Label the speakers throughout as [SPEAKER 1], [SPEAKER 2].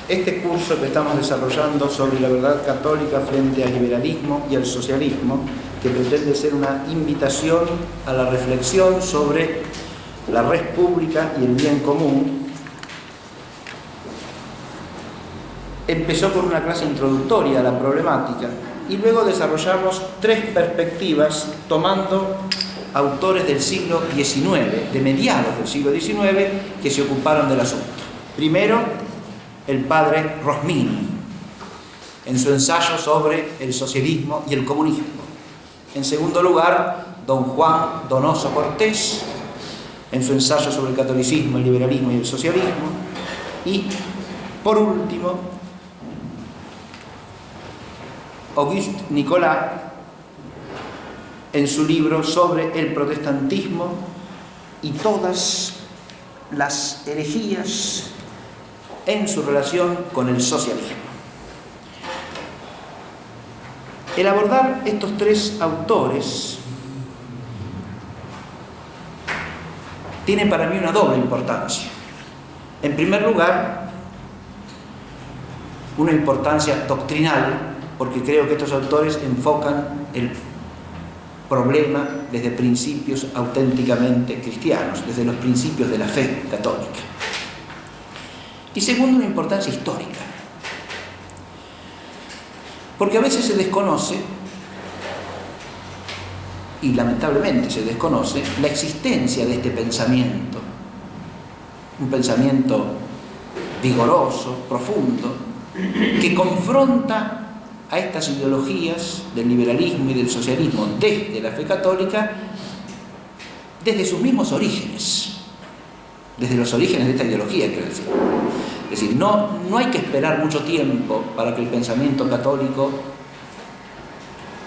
[SPEAKER 1] Este curso que estamos desarrollando sobre la verdad católica frente al liberalismo y al socialismo, que pretende ser una invitación a la reflexión sobre la red pública y el bien común, empezó con una clase introductoria a la problemática y luego desarrollamos tres perspectivas tomando autores del siglo XIX, de mediados del siglo XIX, que se ocuparon del asunto. Primero, el padre Rosmini, en su ensayo sobre el socialismo y el comunismo. En segundo lugar, don Juan Donoso Cortés, en su ensayo sobre el catolicismo, el liberalismo y el socialismo. Y, por último, Auguste Nicolas, en su libro sobre el protestantismo y todas las herejías en su relación con el socialismo. El abordar estos tres autores tiene para mí una doble importancia. En primer lugar, una importancia doctrinal, porque creo que estos autores enfocan el problema desde principios auténticamente cristianos, desde los principios de la fe católica. Y segundo, una importancia histórica, porque a veces se desconoce, y lamentablemente se desconoce, la existencia de este pensamiento, un pensamiento vigoroso, profundo, que confronta a estas ideologías del liberalismo y del socialismo desde la fe católica, desde sus mismos orígenes, desde los orígenes de esta ideología, quiero decir. Es decir, no hay que esperar mucho tiempo para que el pensamiento católico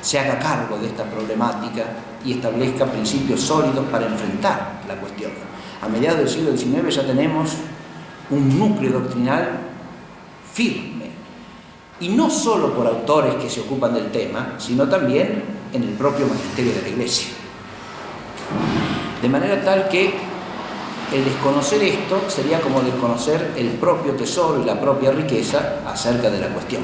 [SPEAKER 1] se haga cargo de esta problemática y establezca principios sólidos para enfrentar la cuestión. A mediados del siglo XIX ya tenemos un núcleo doctrinal firme, y no solo por autores que se ocupan del tema, sino también en el propio magisterio de la Iglesia. De manera tal que el desconocer esto sería como desconocer el propio tesoro y la propia riqueza acerca de la cuestión.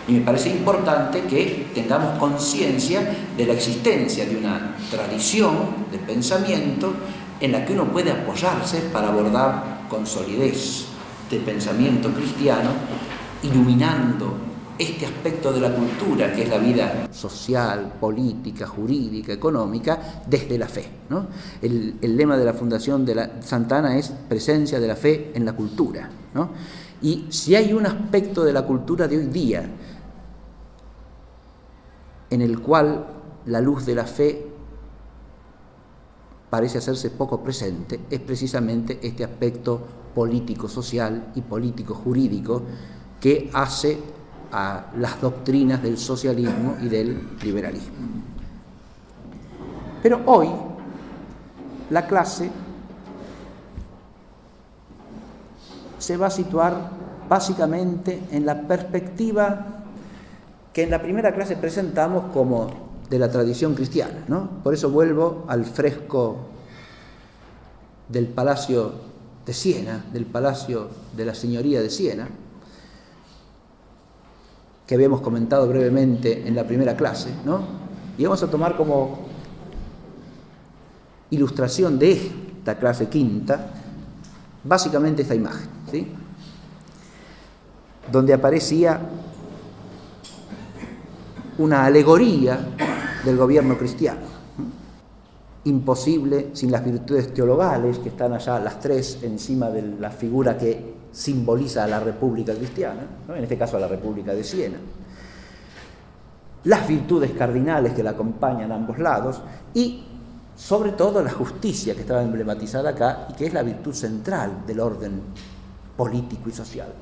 [SPEAKER 1] Y me parece importante que tengamos conciencia de la existencia de una tradición de pensamiento en la que uno puede apoyarse para abordar con solidez de pensamiento cristiano, iluminando este aspecto de la cultura, que es la vida social, política, jurídica, económica, desde la fe, ¿no? El lema de la Fundación de la Santa Ana es presencia de la fe en la cultura, ¿no? Y si hay un aspecto de la cultura de hoy día en el cual la luz de la fe parece hacerse poco presente, es precisamente este aspecto político-social y político-jurídico que hace a las doctrinas del socialismo y del liberalismo. Pero hoy la clase se va a situar básicamente en la perspectiva que en la primera clase presentamos como de la tradición cristiana, ¿no? Por eso vuelvo al fresco del Palacio de Siena, del Palacio de la Señoría de Siena, que habíamos comentado brevemente en la primera clase, ¿no? Y vamos a tomar como ilustración de esta clase quinta, básicamente esta imagen, ¿sí? Donde aparecía una alegoría del gobierno cristiano, imposible sin las virtudes teologales, que están allá las tres encima de la figura que simboliza a la República Cristiana, ¿no? En este caso a la República de Siena, las virtudes cardinales que la acompañan a ambos lados y sobre todo la justicia que estaba emblematizada acá y que es la virtud central del orden político y social,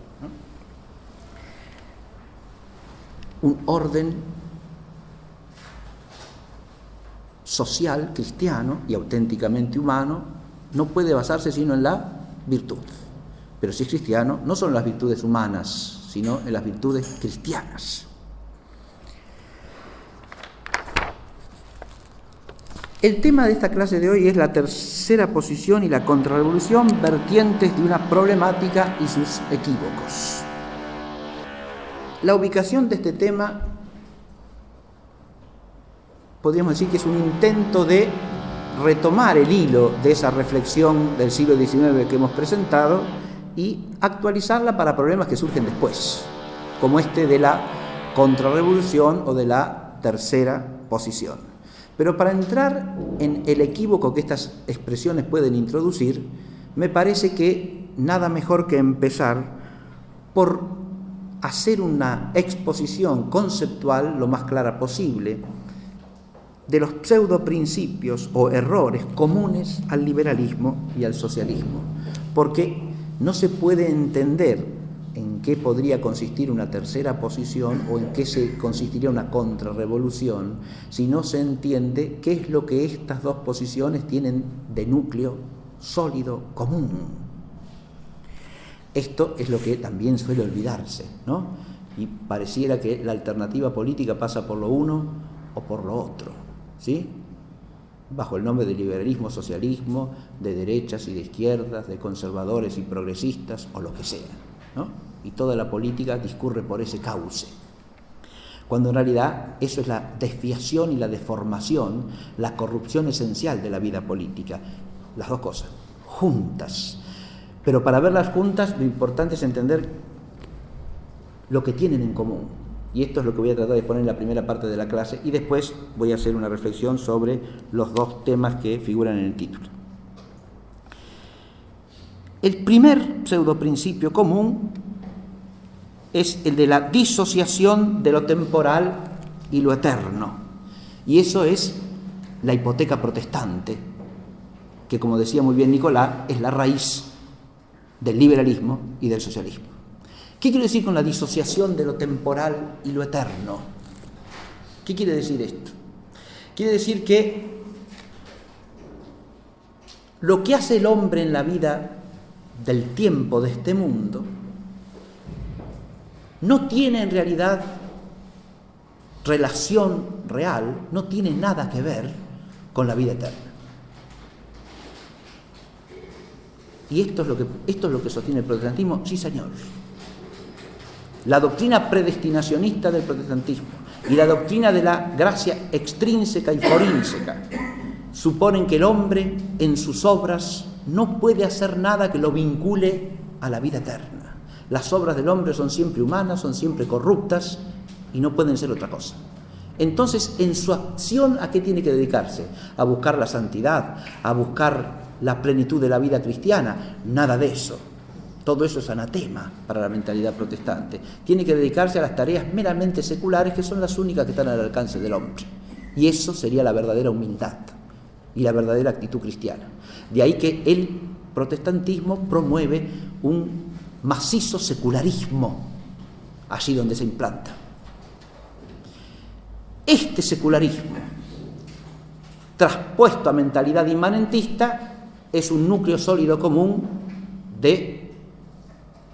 [SPEAKER 1] ¿no? Un orden social, cristiano y auténticamente humano no puede basarse sino en la virtud. Pero si es cristiano, no son las virtudes humanas, sino en las virtudes cristianas. El tema de esta clase de hoy es la tercera posición y la contrarrevolución, vertientes de una problemática y sus equívocos. La ubicación de este tema podríamos decir que es un intento de retomar el hilo de esa reflexión del siglo XIX que hemos presentado y actualizarla para problemas que surgen después, como este de la contrarrevolución o de la tercera posición. Pero para entrar en el equívoco que estas expresiones pueden introducir, me parece que nada mejor que empezar por hacer una exposición conceptual lo más clara posible de los pseudoprincipios o errores comunes al liberalismo y al socialismo, porque no se puede entender en qué podría consistir una tercera posición o en qué se consistiría una contrarrevolución si no se entiende qué es lo que estas dos posiciones tienen de núcleo sólido común. Esto es lo que también suele olvidarse, ¿no? Y pareciera que la alternativa política pasa por lo uno o por lo otro, ¿sí? Bajo el nombre de liberalismo, socialismo, de derechas y de izquierdas, de conservadores y progresistas, o lo que sea, ¿no? Y toda la política discurre por ese cauce, cuando en realidad eso es la desviación y la deformación, la corrupción esencial de la vida política. Las dos cosas, juntas. Pero para verlas juntas, lo importante es entender lo que tienen en común. Y esto es lo que voy a tratar de poner en la primera parte de la clase, y después voy a hacer una reflexión sobre los dos temas que figuran en el título. El primer pseudoprincipio común es el de la disociación de lo temporal y lo eterno. Y eso es la hipoteca protestante, que, como decía muy bien Nicolás, es la raíz del liberalismo y del socialismo. ¿Qué quiere decir con la disociación de lo temporal y lo eterno? ¿Qué quiere decir esto? Quiere decir que lo que hace el hombre en la vida del tiempo de este mundo no tiene en realidad relación real, no tiene nada que ver con la vida eterna. ¿Y esto es lo que sostiene el protestantismo? Sí, señor. La doctrina predestinacionista del protestantismo y la doctrina de la gracia extrínseca y forínseca suponen que el hombre en sus obras no puede hacer nada que lo vincule a la vida eterna. Las obras del hombre son siempre humanas, son siempre corruptas y no pueden ser otra cosa. Entonces, en su acción, ¿a qué tiene que dedicarse? A buscar la santidad, a buscar la plenitud de la vida cristiana. Nada de eso. Todo eso es anatema para la mentalidad protestante. Tiene que dedicarse a las tareas meramente seculares, que son las únicas que están al alcance del hombre. Y eso sería la verdadera humildad y la verdadera actitud cristiana. De ahí que el protestantismo promueve un macizo secularismo allí donde se implanta. Este secularismo, traspuesto a mentalidad inmanentista, es un núcleo sólido común de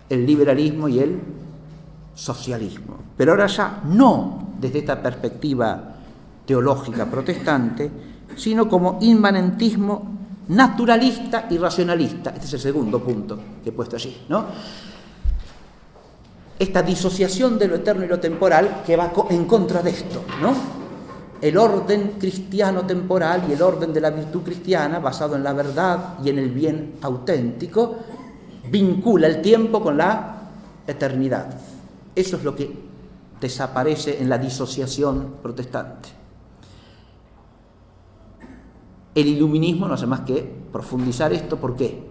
[SPEAKER 1] el liberalismo y el socialismo. Pero ahora ya no desde esta perspectiva teológica protestante, sino como inmanentismo naturalista y racionalista. Este es el segundo punto que he puesto allí, ¿no? Esta disociación de lo eterno y lo temporal que va en contra de esto, ¿no? El orden cristiano temporal y el orden de la virtud cristiana, basado en la verdad y en el bien auténtico, vincula el tiempo con la eternidad. Eso es lo que desaparece en la disociación protestante. El iluminismo no hace más que profundizar esto. ¿Por qué?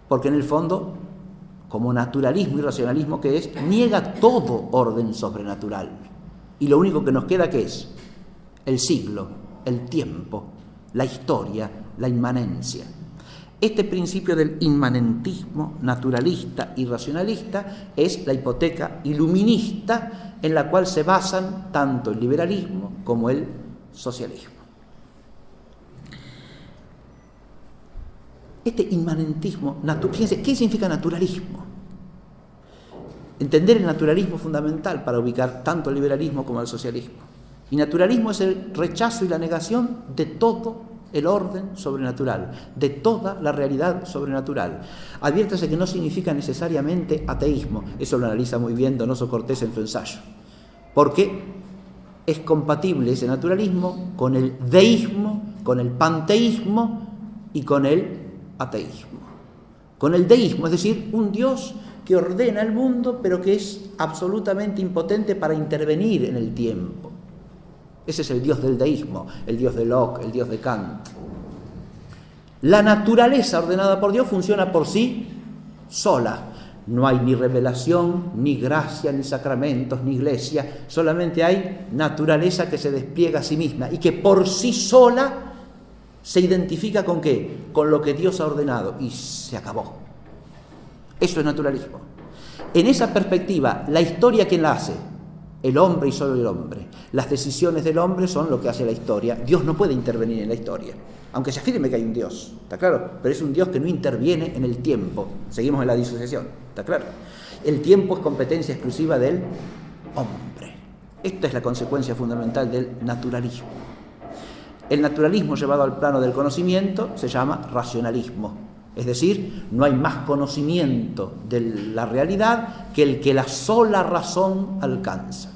[SPEAKER 1] Porque en el fondo, como naturalismo y racionalismo que es, niega todo orden sobrenatural. Y lo único que nos queda, ¿qué es? El siglo, el tiempo, la historia, la inmanencia. Este principio del inmanentismo naturalista y racionalista es la hipoteca iluminista en la cual se basan tanto el liberalismo como el socialismo. Este inmanentismo, fíjense, ¿qué significa naturalismo? Entender el naturalismo es fundamental para ubicar tanto el liberalismo como el socialismo. Y naturalismo es el rechazo y la negación de todo el orden sobrenatural, de toda la realidad sobrenatural. Adviértase que no significa necesariamente ateísmo, eso lo analiza muy bien Donoso Cortés en su ensayo, porque es compatible ese naturalismo con el deísmo, con el panteísmo y con el ateísmo. Con el deísmo, es decir, un Dios que ordena el mundo, pero que es absolutamente impotente para intervenir en el tiempo. Ese es el Dios del deísmo, el Dios de Locke, el Dios de Kant. La naturaleza ordenada por Dios funciona por sí sola. No hay ni revelación, ni gracia, ni sacramentos, ni iglesia. Solamente hay naturaleza que se despliega a sí misma y que por sí sola se identifica ¿con qué? Con lo que Dios ha ordenado y se acabó. Eso es naturalismo. En esa perspectiva, la historia, ¿quién la hace? El hombre y solo el hombre. Las decisiones del hombre son lo que hace la historia. Dios no puede intervenir en la historia, aunque se afirme que hay un Dios, ¿está claro? Pero es un Dios que no interviene en el tiempo. Seguimos en la disociación, ¿está claro? El tiempo es competencia exclusiva del hombre. Esta es la consecuencia fundamental del naturalismo. El naturalismo llevado al plano del conocimiento se llama racionalismo. Es decir, no hay más conocimiento de la realidad que el que la sola razón alcanza.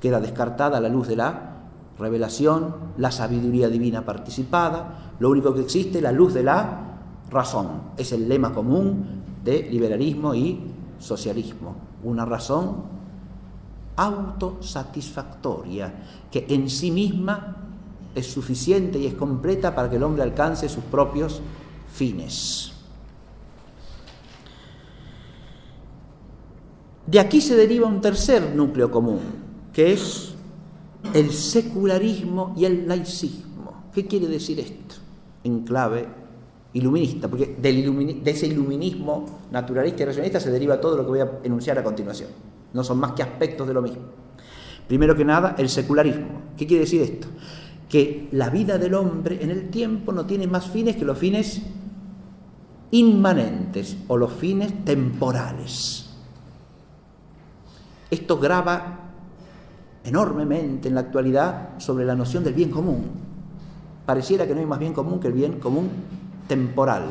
[SPEAKER 1] Queda descartada a la luz de la revelación, la sabiduría divina participada. Lo único que existe es la luz de la razón. Es el lema común de liberalismo y socialismo. Una razón autosatisfactoria que en sí misma es suficiente y es completa para que el hombre alcance sus propios fines. De aquí se deriva un tercer núcleo común, que es el secularismo y el laicismo. ¿Qué quiere decir esto? En clave iluminista, porque de ese iluminismo naturalista y racionalista se deriva todo lo que voy a enunciar a continuación. No son más que aspectos de lo mismo. Primero que nada, el secularismo. ¿Qué quiere decir esto? Que la vida del hombre en el tiempo no tiene más fines que los fines inmanentes o los fines temporales. Esto grava enormemente en la actualidad sobre la noción del bien común. Pareciera que no hay más bien común que el bien común temporal.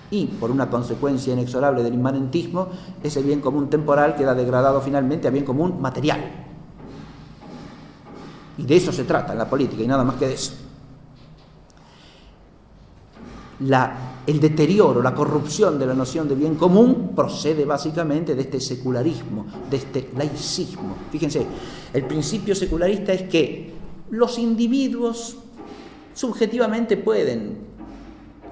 [SPEAKER 1] Y, por una consecuencia inexorable del inmanentismo, ese bien común temporal queda degradado finalmente a bien común material. Y de eso se trata en la política, y nada más que de eso. El deterioro, la corrupción de la noción de bien común procede básicamente de este secularismo, de este laicismo. Fíjense, el principio secularista es que los individuos subjetivamente pueden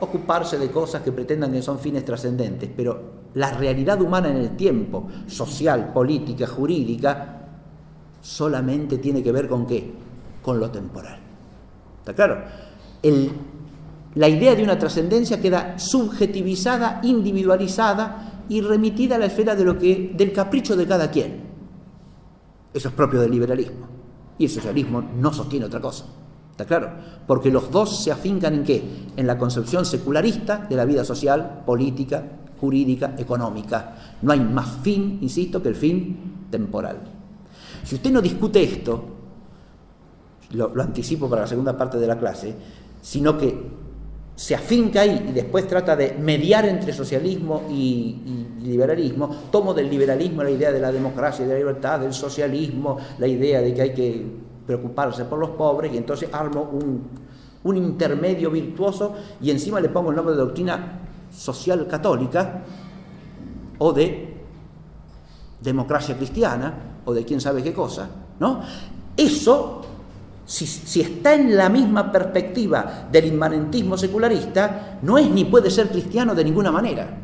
[SPEAKER 1] ocuparse de cosas que pretendan que son fines trascendentes, pero la realidad humana en el tiempo, social, política, jurídica, solamente tiene que ver ¿con qué? Con lo temporal. ¿Está claro? La idea de una trascendencia queda subjetivizada, individualizada y remitida a la esfera del capricho de cada quien. Eso es propio del liberalismo. Y el socialismo no sostiene otra cosa. ¿Está claro? Porque los dos se afincan ¿en qué? En la concepción secularista de la vida social, política, jurídica, económica. No hay más fin, insisto, que el fin temporal. Si usted no discute esto, lo anticipo para la segunda parte de la clase, sino que se afinca ahí y después trata de mediar entre socialismo y liberalismo, tomo del liberalismo la idea de la democracia y de la libertad, del socialismo la idea de que hay que preocuparse por los pobres, y entonces armo un intermedio virtuoso y encima le pongo el nombre de doctrina social católica o de democracia cristiana o de quién sabe qué cosa, ¿no? Eso, si está en la misma perspectiva del inmanentismo secularista, no es ni puede ser cristiano de ninguna manera.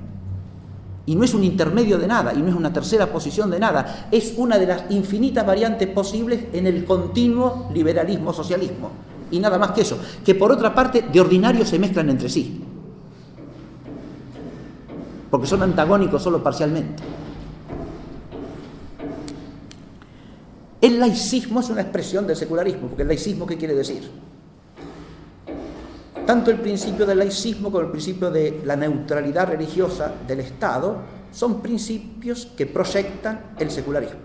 [SPEAKER 1] Y no es un intermedio de nada, y no es una tercera posición de nada. Es una de las infinitas variantes posibles en el continuo liberalismo-socialismo. Y nada más que eso, que por otra parte, de ordinario se mezclan entre sí. Porque son antagónicos solo parcialmente. El laicismo es una expresión del secularismo, porque el laicismo, ¿qué quiere decir? Tanto el principio del laicismo como el principio de la neutralidad religiosa del Estado son principios que proyectan el secularismo.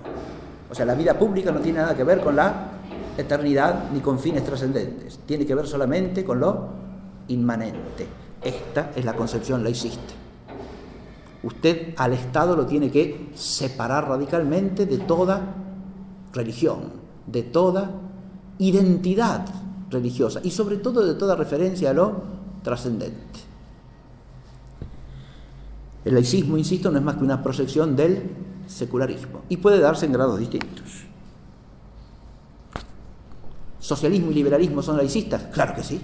[SPEAKER 1] O sea, la vida pública no tiene nada que ver con la eternidad ni con fines trascendentes. Tiene que ver solamente con lo inmanente. Esta es la concepción laicista. Usted al Estado lo tiene que separar radicalmente de toda religión, de toda identidad religiosa y sobre todo de toda referencia a lo trascendente. El laicismo, insisto, no es más que una proyección del secularismo y puede darse en grados distintos. ¿Socialismo y liberalismo son laicistas? Claro que sí,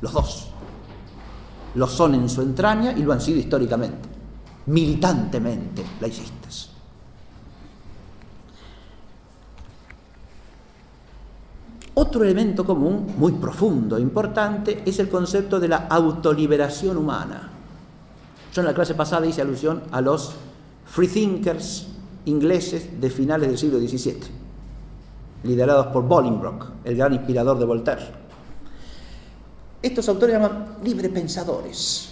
[SPEAKER 1] los dos. Lo son en su entraña y lo han sido históricamente, militantemente laicistas. Otro elemento común, muy profundo e importante, es el concepto de la autoliberación humana. Yo en la clase pasada hice alusión a los freethinkers ingleses de finales del siglo XVII, liderados por Bolingbroke, el gran inspirador de Voltaire. Estos autores llaman librepensadores.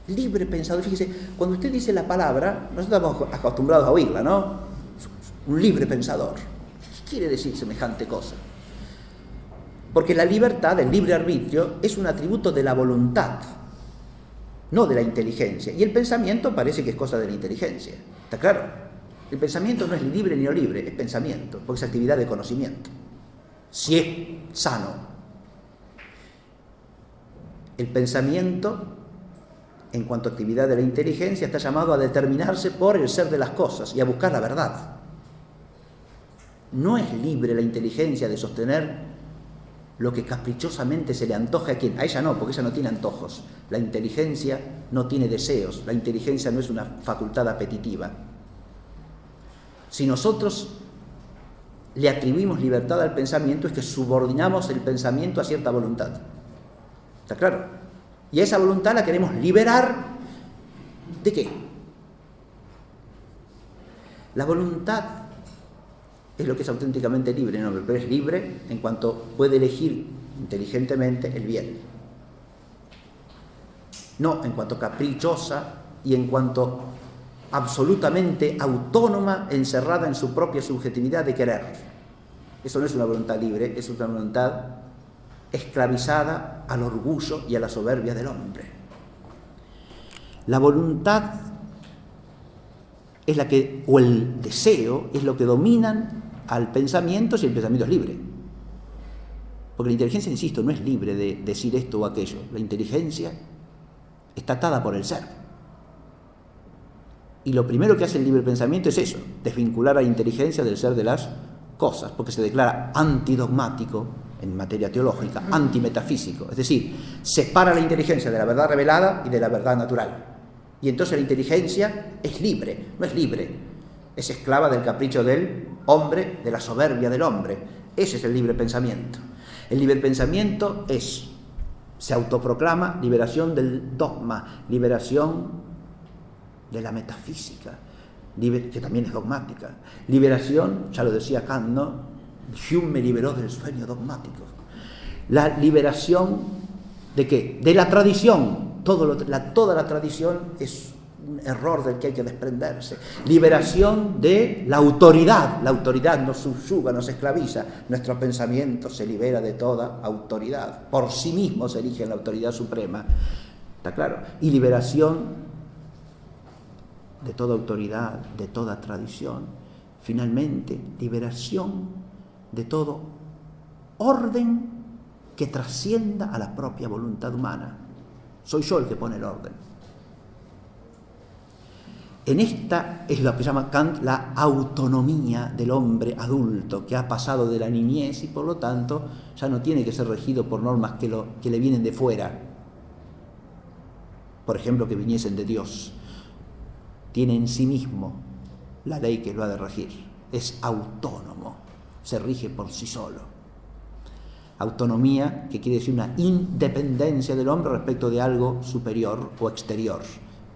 [SPEAKER 1] Librepensadores, fíjese, cuando usted dice la palabra, nosotros estamos acostumbrados a oírla, ¿no? Un librepensador. ¿Qué quiere decir semejante cosa? Porque la libertad, el libre arbitrio, es un atributo de la voluntad, no de la inteligencia. Y el pensamiento parece que es cosa de la inteligencia. ¿Está claro? El pensamiento no es libre ni no libre, es pensamiento, porque es actividad de conocimiento. Si es sano. El pensamiento, en cuanto a actividad de la inteligencia, está llamado a determinarse por el ser de las cosas y a buscar la verdad. No es libre la inteligencia de sostener lo que caprichosamente se le antoja a quien. A ella no, porque ella no tiene antojos. La inteligencia no tiene deseos. La inteligencia no es una facultad apetitiva. Si nosotros le atribuimos libertad al pensamiento, es que subordinamos el pensamiento a cierta voluntad. ¿Está claro? Y a esa voluntad la queremos liberar ¿de qué? La voluntad es lo que es auténticamente libre, no, pero es libre en cuanto puede elegir inteligentemente el bien. No en cuanto caprichosa y en cuanto absolutamente autónoma, encerrada en su propia subjetividad de querer. Eso no es una voluntad libre, es una voluntad esclavizada al orgullo y a la soberbia del hombre. La voluntad es la que, o el deseo, es lo que dominan al pensamiento si el pensamiento es libre. Porque la inteligencia, insisto, no es libre de decir esto o aquello. La inteligencia está atada por el ser. Y lo primero que hace el libre pensamiento es eso, desvincular a la inteligencia del ser de las cosas, porque se declara antidogmático en materia teológica, antimetafísico. Es decir, separa la inteligencia de la verdad revelada y de la verdad natural. Y entonces la inteligencia es libre, no es libre, es esclava del capricho del hombre, de la soberbia del hombre. Ese es el libre pensamiento. El libre pensamiento se autoproclama liberación del dogma, liberación de la metafísica, que también es dogmática. Liberación, ya lo decía Kant, ¿no? Hume me liberó del sueño dogmático. La liberación ¿de qué? De la tradición. Toda la tradición es un error del que hay que desprenderse. Liberación de la autoridad. La autoridad nos subyuga, nos esclaviza. Nuestro pensamiento se libera de toda autoridad. Por sí mismo se erige en la autoridad suprema. ¿Está claro? Y liberación de toda autoridad, de toda tradición. Finalmente, liberación de todo orden que trascienda a la propia voluntad humana. Soy yo el que pone el orden. En esta es lo que llama Kant la autonomía del hombre adulto, que ha pasado de la niñez y por lo tanto ya no tiene que ser regido por normas que le vienen de fuera. Por ejemplo, que viniesen de Dios. Tiene en sí mismo la ley que lo ha de regir. Es autónomo, se rige por sí solo. Autonomía, que quiere decir una independencia del hombre respecto de algo superior o exterior.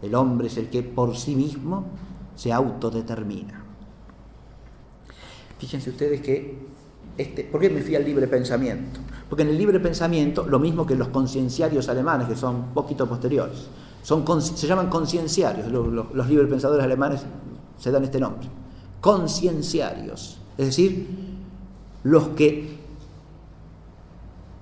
[SPEAKER 1] El hombre es el que por sí mismo se autodetermina. Fíjense ustedes que ¿por qué me fui al libre pensamiento? Porque en el libre pensamiento, lo mismo que los concienciarios alemanes, que son un poquito posteriores, se llaman concienciarios, los librepensadores alemanes se dan este nombre, concienciarios, es Es decir, los que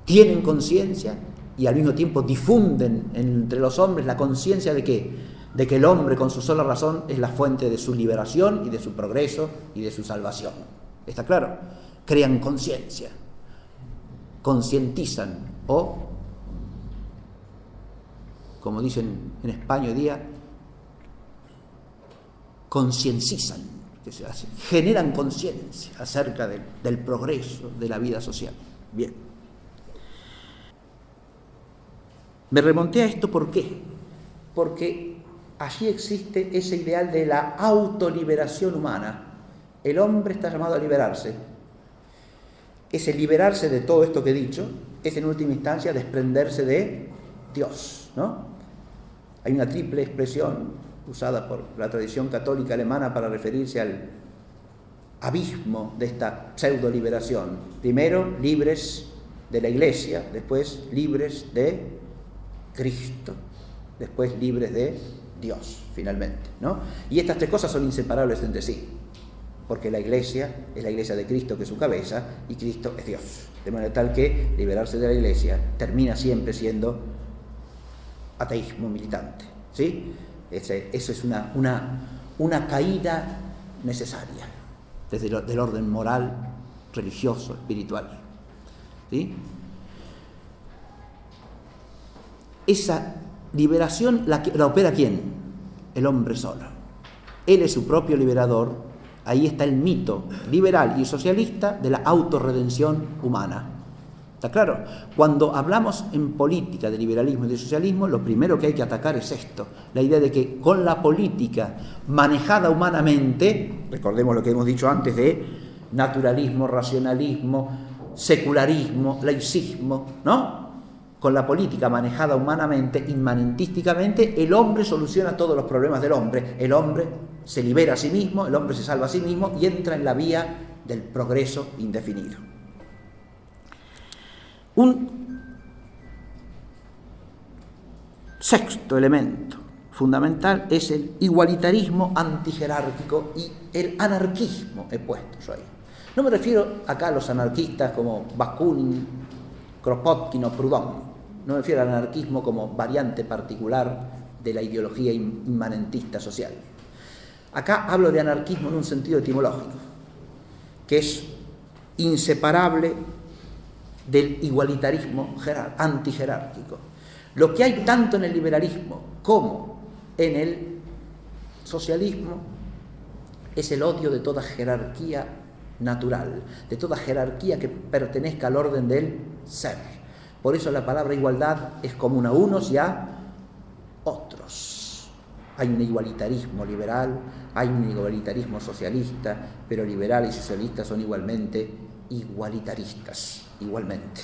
[SPEAKER 1] tienen conciencia y al mismo tiempo difunden entre los hombres la conciencia de que el hombre con su sola razón es la fuente de su liberación y de su progreso y de su salvación. ¿Está claro? Crean conciencia, concientizan o, como dicen en España hoy día, conciencizan, que se hace, generan conciencia acerca del progreso de la vida social. Bien. Me remonté a esto, ¿por qué? Porque allí existe ese ideal de la autoliberación humana. El hombre está llamado a liberarse. Ese liberarse de todo esto que he dicho es en última instancia desprenderse de Dios, ¿no? Hay una triple expresión usada por la tradición católica alemana para referirse al abismo de esta pseudo-liberación. Primero, libres de la Iglesia, después libres de Cristo, después libres de Dios, finalmente, ¿no? Y estas tres cosas son inseparables entre sí, porque la Iglesia es la Iglesia de Cristo, que es su cabeza, y Cristo es Dios. De manera tal que liberarse de la Iglesia termina siempre siendo ateísmo militante, ¿sí? Eso es una caída necesaria desde del orden moral, religioso, espiritual, ¿sí? Esa liberación la opera ¿quién? El hombre solo. Él es su propio liberador. Ahí está el mito liberal y socialista de la autorredención humana. ¿Está claro? Cuando hablamos en política de liberalismo y de socialismo, lo primero que hay que atacar es esto, la idea de que con la política manejada humanamente, recordemos lo que hemos dicho antes de naturalismo, racionalismo, secularismo, laicismo, ¿no? Con la política manejada humanamente, inmanentísticamente, el hombre soluciona todos los problemas del hombre. El hombre se libera a sí mismo, el hombre se salva a sí mismo y entra en la vía del progreso indefinido. Un sexto elemento fundamental es el igualitarismo antijerárquico y el anarquismo, he puesto yo ahí. No me refiero acá a los anarquistas como Bakunin, Kropotkin o Proudhon. No me refiero al anarquismo como variante particular de la ideología inmanentista social. Acá hablo de anarquismo en un sentido etimológico, que es inseparable del igualitarismo antijerárquico. Lo que hay tanto en el liberalismo como en el socialismo es el odio de toda jerarquía natural, de toda jerarquía que pertenezca al orden del ser. Por eso la palabra igualdad es común a unos y a otros. Hay un igualitarismo liberal, hay un igualitarismo socialista, pero liberales y socialistas son igualmente igualitaristas, igualmente.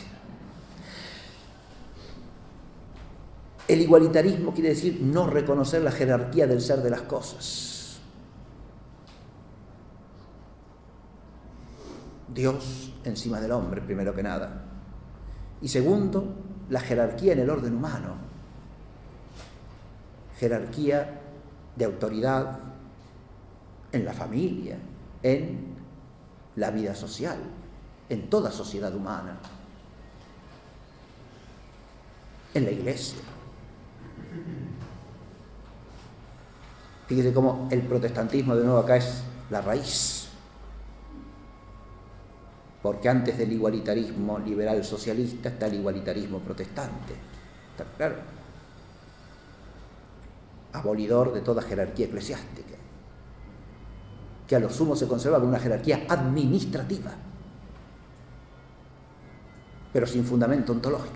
[SPEAKER 1] El igualitarismo quiere decir no reconocer la jerarquía del ser de las cosas. Dios encima del hombre, primero que nada. Y segundo, la jerarquía en el orden humano. Jerarquía de autoridad en la familia, en la vida social, en toda sociedad humana, en la Iglesia. Fíjese cómo el protestantismo de nuevo acá es la raíz. Porque antes del igualitarismo liberal socialista está el igualitarismo protestante. ¿Está claro? Abolidor de toda jerarquía eclesiástica, que a lo sumo se conserva con una jerarquía administrativa, pero sin fundamento ontológico.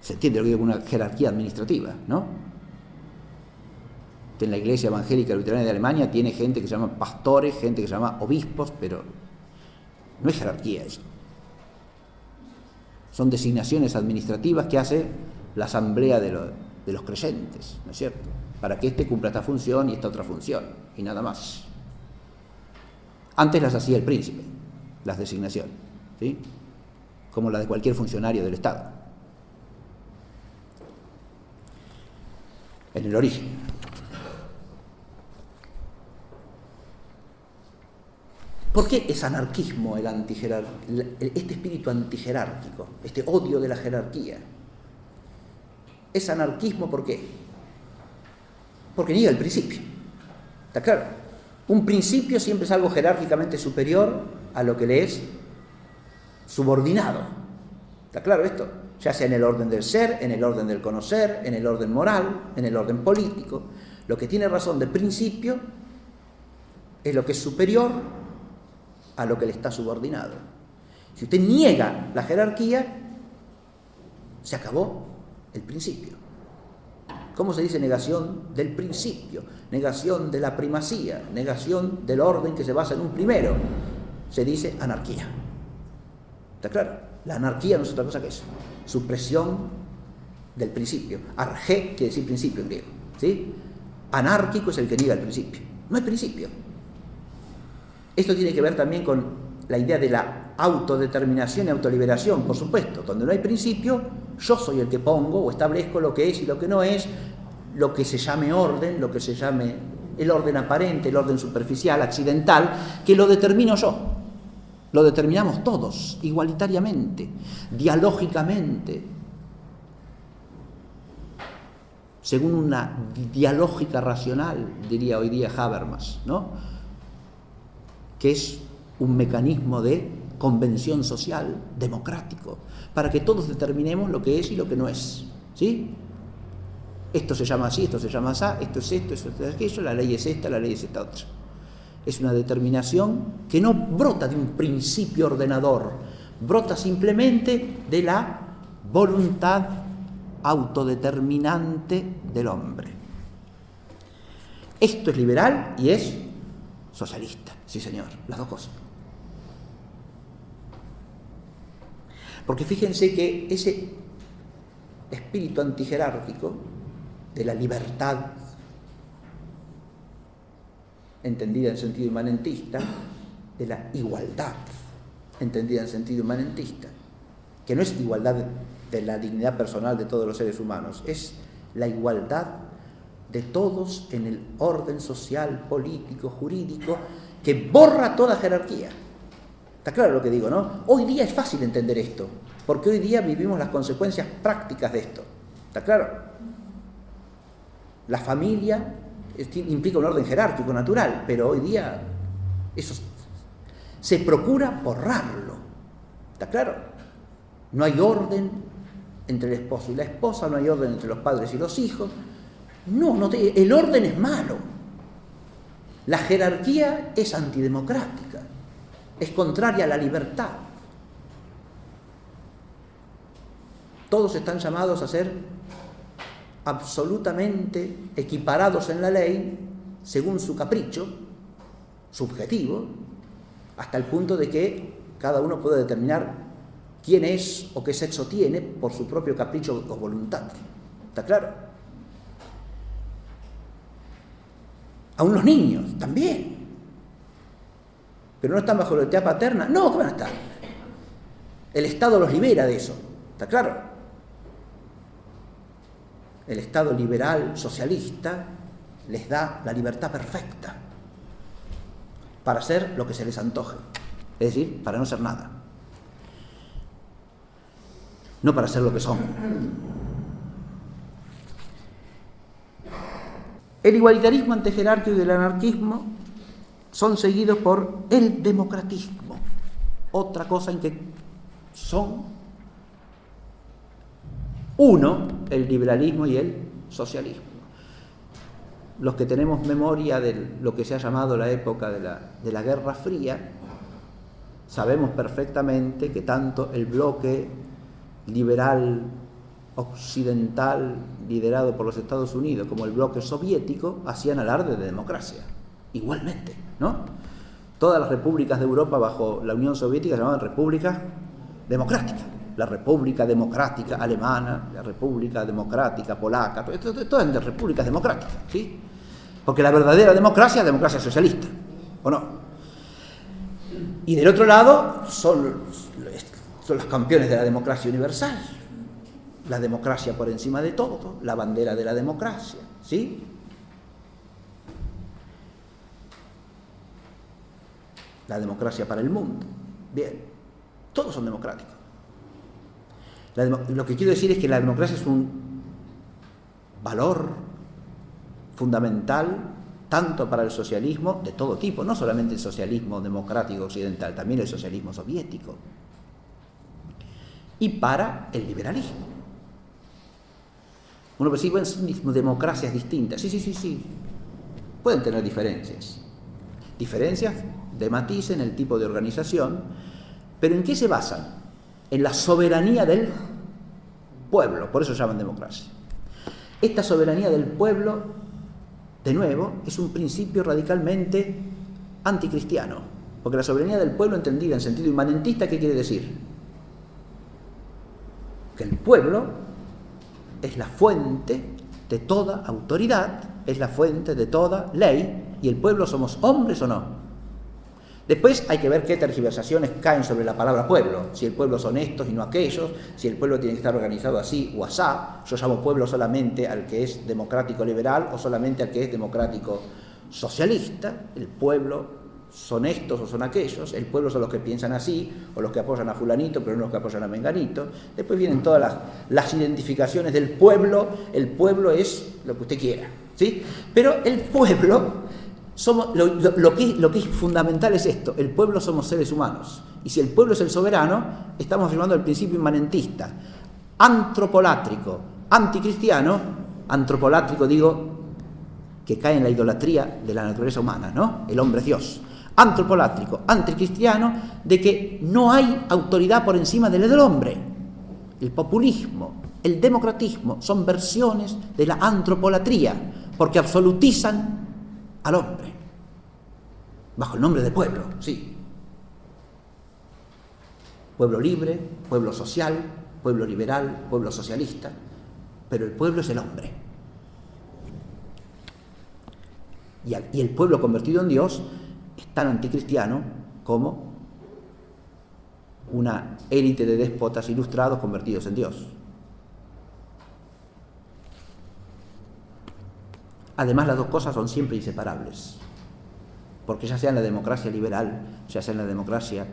[SPEAKER 1] Se entiende lo que digo con una jerarquía administrativa, ¿no? En la Iglesia Evangélica Luterana de Alemania tiene gente que se llama pastores, gente que se llama obispos, pero no es jerarquía eso. Son designaciones administrativas que hace la asamblea de los creyentes, ¿no es cierto? Para que éste cumpla esta función y esta otra función, y nada más. Antes las hacía el príncipe, las designaciones, ¿sí? Como la de cualquier funcionario del Estado. en el origen. ¿Por qué es anarquismo este espíritu antijerárquico, este odio de la jerarquía? Es anarquismo, ¿por qué? Porque niega el principio. ¿Está claro? Un principio siempre es algo jerárquicamente superior a lo que le es subordinado. ¿Está claro esto? Ya sea en el orden del ser, en el orden del conocer, en el orden moral, en el orden político. Lo que tiene razón de principio es lo que es superior a lo que le está subordinado. Si usted niega la jerarquía, se acabó el principio. ¿Cómo se dice negación del principio? Negación de la primacía, negación del orden que se basa en un primero. Se dice anarquía. ¿Está claro? La anarquía no es otra cosa que eso. Supresión del principio. Argé quiere decir principio en griego. ¿Sí? Anárquico es el que niega el principio. No hay principio. Esto tiene que ver también con la idea de la autodeterminación y autoliberación, por supuesto. Donde no hay principio, yo soy el que pongo o establezco lo que es y lo que no es, lo que se llame orden, lo que se llame el orden aparente, el orden superficial, accidental, que lo determino yo. Lo determinamos todos, igualitariamente, dialógicamente, según una dialógica racional, diría hoy día Habermas, ¿no? Que es un mecanismo de convención social democrático, para que todos determinemos lo que es y lo que no es, ¿sí? Esto se llama así, esto se llama así, esto es aquello, la ley es esta otra. Es una determinación que no brota de un principio ordenador, brota simplemente de la voluntad autodeterminante del hombre. Esto es liberal y es socialista, sí señor, las dos cosas. Porque fíjense que ese espíritu antijerárquico de la libertad, entendida en sentido inmanentista, de la igualdad, entendida en sentido inmanentista, que no es igualdad de la dignidad personal de todos los seres humanos, es la igualdad de todos en el orden social, político, jurídico, que borra toda jerarquía. Está claro lo que digo, ¿no? Hoy día es fácil entender esto, porque hoy día vivimos las consecuencias prácticas de esto. ¿Está claro? La familia implica un orden jerárquico natural, pero hoy día eso se procura borrarlo. ¿Está claro? No hay orden entre el esposo y la esposa, no hay orden entre los padres y los hijos. El orden es malo. La jerarquía es antidemocrática, es contraria a la libertad. Todos están llamados a ser absolutamente equiparados en la ley según su capricho subjetivo, hasta el punto de que cada uno puede determinar quién es o qué sexo tiene por su propio capricho o voluntad. ¿Está claro? Aún los niños también. Pero no están bajo la autoridad paterna. No, ¿qué van a estar? El Estado los libera de eso. ¿Está claro? El Estado liberal, socialista, les da la libertad perfecta para hacer lo que se les antoje. Es decir, para no ser nada. No para ser lo que son. El igualitarismo antijerárquico y el anarquismo son seguidos por el democratismo. Otra cosa en que son uno, el liberalismo y el socialismo. Los que tenemos memoria de lo que se ha llamado la época de la Guerra Fría, sabemos perfectamente que tanto el bloque liberal occidental liderado por los Estados Unidos como el bloque soviético hacían alarde de democracia, igualmente, ¿no? Todas las repúblicas de Europa bajo la Unión Soviética se llamaban repúblicas democráticas. La República Democrática Alemana, la República Democrática Polaca, todas eran repúblicas democráticas, ¿sí? Porque la verdadera democracia es la democracia socialista, ¿o no? Y del otro lado son los campeones de la democracia universal, la democracia por encima de todo, la bandera de la democracia, ¿sí? La democracia para el mundo. Bien, todos son democráticos. Lo que quiero decir es que la democracia es un valor fundamental tanto para el socialismo de todo tipo, no solamente el socialismo democrático occidental, también el socialismo soviético, y para el liberalismo. Uno puede decir, bueno, son democracias distintas. Sí. Pueden tener diferencias. Diferencias de matiz en el tipo de organización, pero ¿en qué se basan? En la soberanía del pueblo, por eso se llaman democracia. Esta soberanía del pueblo, de nuevo, es un principio radicalmente anticristiano, porque la soberanía del pueblo entendida en sentido inmanentista, ¿qué quiere decir? Que el pueblo es la fuente de toda autoridad, es la fuente de toda ley, y el pueblo somos hombres o no. Después hay que ver qué tergiversaciones caen sobre la palabra pueblo, si el pueblo son estos y no aquellos, si el pueblo tiene que estar organizado así o asá. Yo llamo pueblo solamente al que es democrático liberal o solamente al que es democrático socialista. El pueblo son estos o son aquellos, el pueblo son los que piensan así o los que apoyan a fulanito pero no los que apoyan a menganito. Después vienen todas las identificaciones del pueblo. El pueblo es lo que usted quiera, ¿sí? Pero el pueblo, lo que es fundamental es esto: el pueblo somos seres humanos, y si el pueblo es el soberano, estamos afirmando el principio inmanentista, antropolátrico, anticristiano. Antropolátrico digo que cae en la idolatría de la naturaleza humana, ¿no? El hombre es Dios. Antropolátrico, anticristiano, de que no hay autoridad por encima de la del hombre. El populismo, el democratismo son versiones de la antropolatría, porque absolutizan al hombre bajo el nombre de pueblo, sí. Pueblo libre, pueblo social, pueblo liberal, pueblo socialista, pero el pueblo es el hombre. Y el pueblo convertido en Dios es tan anticristiano como una élite de déspotas ilustrados convertidos en Dios. Además, las dos cosas son siempre inseparables, porque ya sea en la democracia liberal, ya sea en la democracia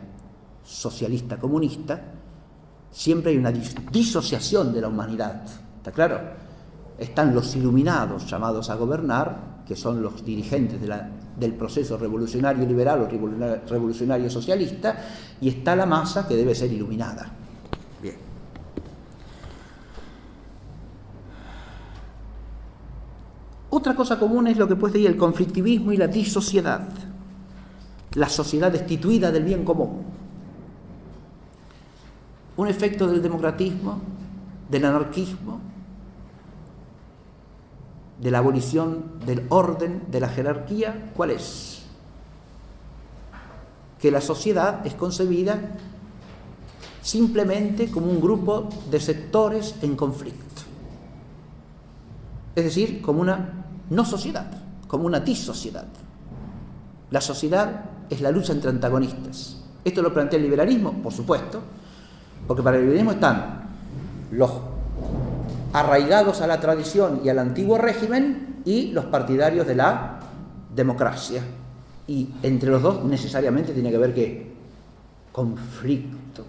[SPEAKER 1] socialista comunista, siempre hay una disociación de la humanidad. ¿Está claro? Están los iluminados llamados a gobernar, que son los dirigentes del proceso revolucionario liberal o revolucionario socialista, y está la masa que debe ser iluminada. Bien. Otra cosa común es lo que puede decir el conflictivismo y la disociedad, la sociedad destituida del bien común. Un efecto del democratismo, del anarquismo, de la abolición del orden, de la jerarquía, ¿cuál es? Que la sociedad es concebida simplemente como un grupo de sectores en conflicto. Es decir, como una no sociedad, como una disociedad. La sociedad es la lucha entre antagonistas. ¿Esto lo plantea el liberalismo? Por supuesto, porque para el liberalismo están los arraigados a la tradición y al antiguo régimen y los partidarios de la democracia. Y entre los dos necesariamente tiene que haber ¿qué? Conflicto.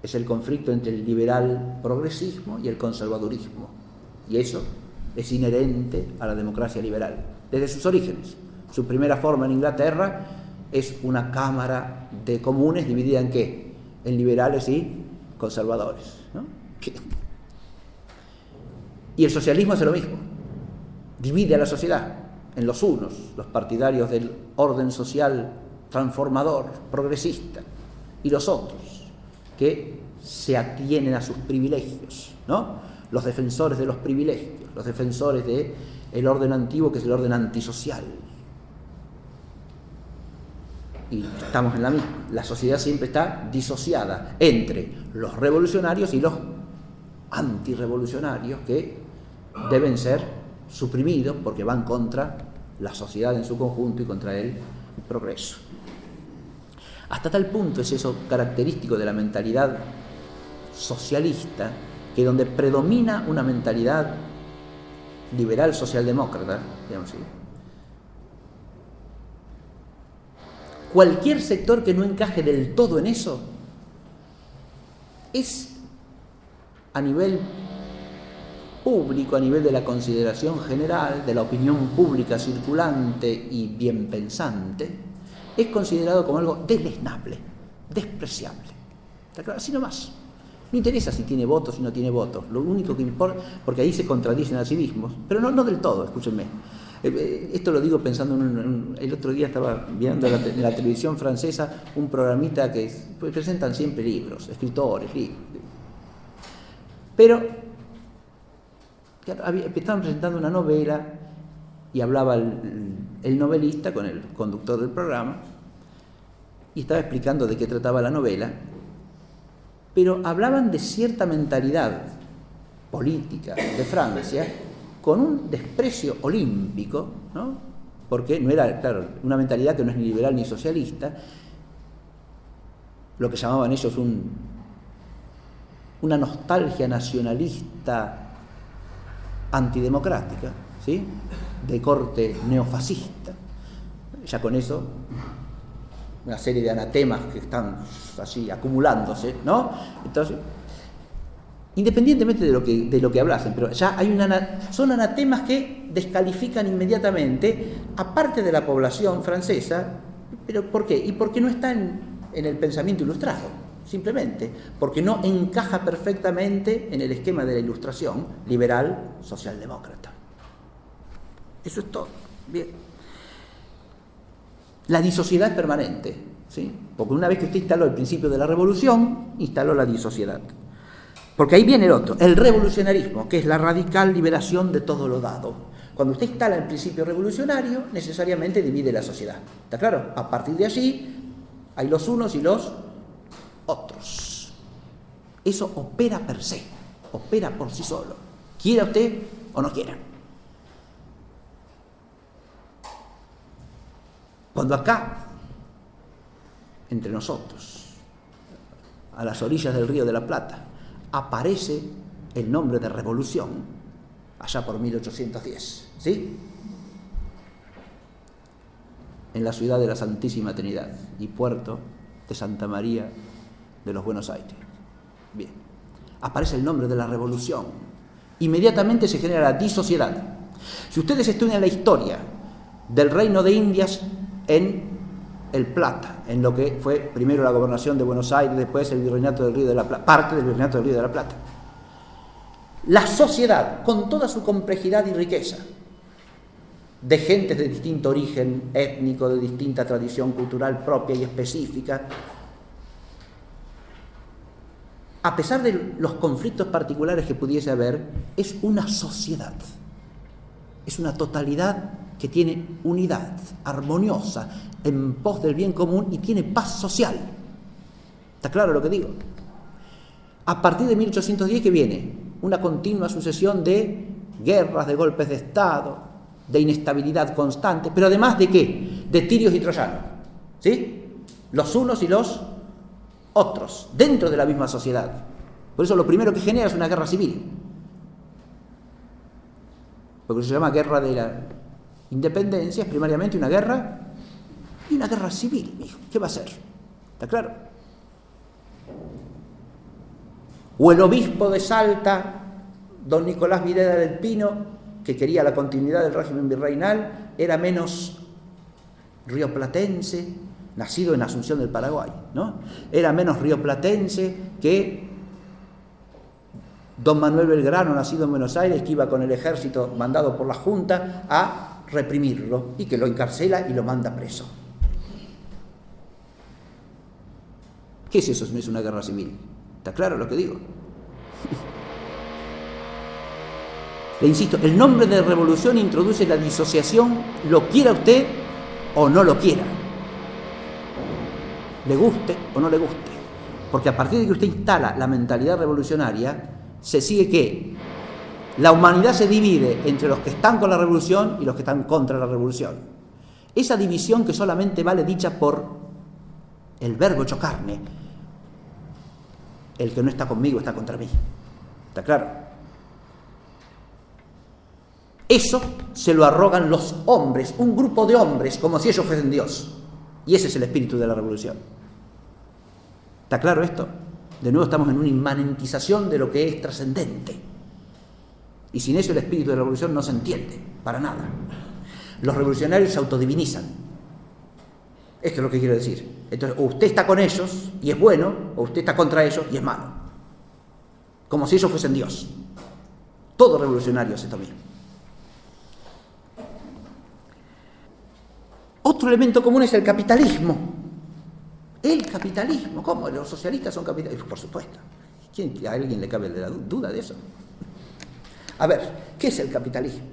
[SPEAKER 1] Es el conflicto entre el liberal progresismo y el conservadurismo. Y eso es inherente a la democracia liberal, desde sus orígenes. Su primera forma en Inglaterra es una Cámara de Comunes dividida en ¿qué? En liberales y conservadores, ¿no? Y el socialismo hace lo mismo, divide a la sociedad en los unos, los partidarios del orden social transformador, progresista, y los otros, que se atienen a sus privilegios, ¿no? Los defensores de los privilegios, los defensores del orden antiguo, que es el orden antisocial. Y estamos en la misma. La sociedad siempre está disociada entre los revolucionarios y los antirrevolucionarios, que deben ser suprimidos porque van contra la sociedad en su conjunto y contra el progreso. Hasta tal punto es eso característico de la mentalidad socialista que donde predomina una mentalidad liberal socialdemócrata, digamos así, cualquier sector que no encaje del todo en eso es, a nivel público, a nivel de la consideración general, de la opinión pública circulante y bien pensante, es considerado como algo deleznable, despreciable. ¿Está claro? Así nomás. No interesa si tiene votos o si no tiene votos. Lo único que importa, porque ahí se contradicen a sí mismos, pero no del todo, escúchenme. Esto lo digo pensando el otro día estaba viendo en la televisión francesa un programita que presentan siempre libros, escritores, libros. Pero estaban presentando una novela y hablaba el novelista con el conductor del programa y estaba explicando de qué trataba la novela, pero hablaban de cierta mentalidad política de Francia con un desprecio olímpico, ¿no? Porque no era, claro, una mentalidad que no es ni liberal ni socialista, lo que llamaban ellos una nostalgia nacionalista antidemocrática, ¿sí? De corte neofascista. Ya con eso, una serie de anatemas que están así acumulándose, ¿no? Entonces, independientemente de lo que hablasen, pero ya hay son anatemas que descalifican inmediatamente a parte de la población francesa. ¿Pero por qué? Y porque no está en el pensamiento ilustrado, simplemente porque no encaja perfectamente en el esquema de la ilustración liberal socialdemócrata. Eso es todo. Bien. La disociedad es permanente, ¿sí? Porque una vez que usted instaló el principio de la revolución, instaló la disociedad. Porque ahí viene el otro, el revolucionarismo, que es la radical liberación de todo lo dado. Cuando usted instala el principio revolucionario, necesariamente divide la sociedad. ¿Está claro? A partir de allí hay los unos y los otros. Eso opera per se, opera por sí solo, quiera usted o no quiera. Cuando acá, entre nosotros, a las orillas del Río de la Plata, aparece el nombre de revolución, allá por 1810, ¿sí? En la ciudad de la Santísima Trinidad y puerto de Santa María de los Buenos Aires. Bien, aparece el nombre de la revolución. Inmediatamente se genera la disociedad. Si ustedes estudian la historia del Reino de Indias en el Plata, en lo que fue primero la gobernación de Buenos Aires, después el virreinato del Río de la Plata, parte del virreinato del Río de la Plata. La sociedad, con toda su complejidad y riqueza, de gentes de distinto origen étnico, de distinta tradición cultural propia y específica, a pesar de los conflictos particulares que pudiese haber, es una sociedad, es una totalidad que tiene unidad, armoniosa, en pos del bien común y tiene paz social. ¿Está claro lo que digo? A partir de 1810 que viene una continua sucesión de guerras, de golpes de Estado, de inestabilidad constante, pero además de ¿qué? De tirios y troyanos, ¿sí? Los unos y los otros, dentro de la misma sociedad. Por eso lo primero que genera es una guerra civil, porque se llama guerra de la independencia, es primariamente una guerra y una guerra civil, hijo. ¿Qué va a ser? ¿Está claro? O el obispo de Salta, don Nicolás Videla del Pino, que quería la continuidad del régimen virreinal, era menos rioplatense, nacido en Asunción del Paraguay, ¿no? Era menos rioplatense que don Manuel Belgrano, nacido en Buenos Aires, que iba con el ejército mandado por la Junta a reprimirlo y que lo encarcela y lo manda preso. ¿Qué es eso si no es una guerra civil? ¿Está claro lo que digo? Le insisto, el nombre de revolución introduce la disociación, lo quiera usted o no lo quiera, le guste o no le guste, porque a partir de que usted instala la mentalidad revolucionaria, se sigue que la humanidad se divide entre los que están con la revolución y los que están contra la revolución. Esa división que solamente vale dicha por el verbo hecho carne, el que no está conmigo está contra mí. ¿Está claro? Eso se lo arrogan los hombres, un grupo de hombres, como si ellos fuesen Dios. Y ese es el espíritu de la revolución. ¿Está claro esto? De nuevo estamos en una inmanentización de lo que es trascendente. Y sin eso el espíritu de la revolución no se entiende, para nada. Los revolucionarios se autodivinizan. Esto es lo que quiero decir. Entonces, o usted está con ellos y es bueno, o usted está contra ellos y es malo. Como si ellos fuesen Dios. Todo revolucionario es esto mismo. Otro elemento común es el capitalismo. El capitalismo. ¿Cómo? ¿Los socialistas son capitalistas? Por supuesto. ¿A alguien le cabe la duda de eso? A ver, ¿qué es el capitalismo?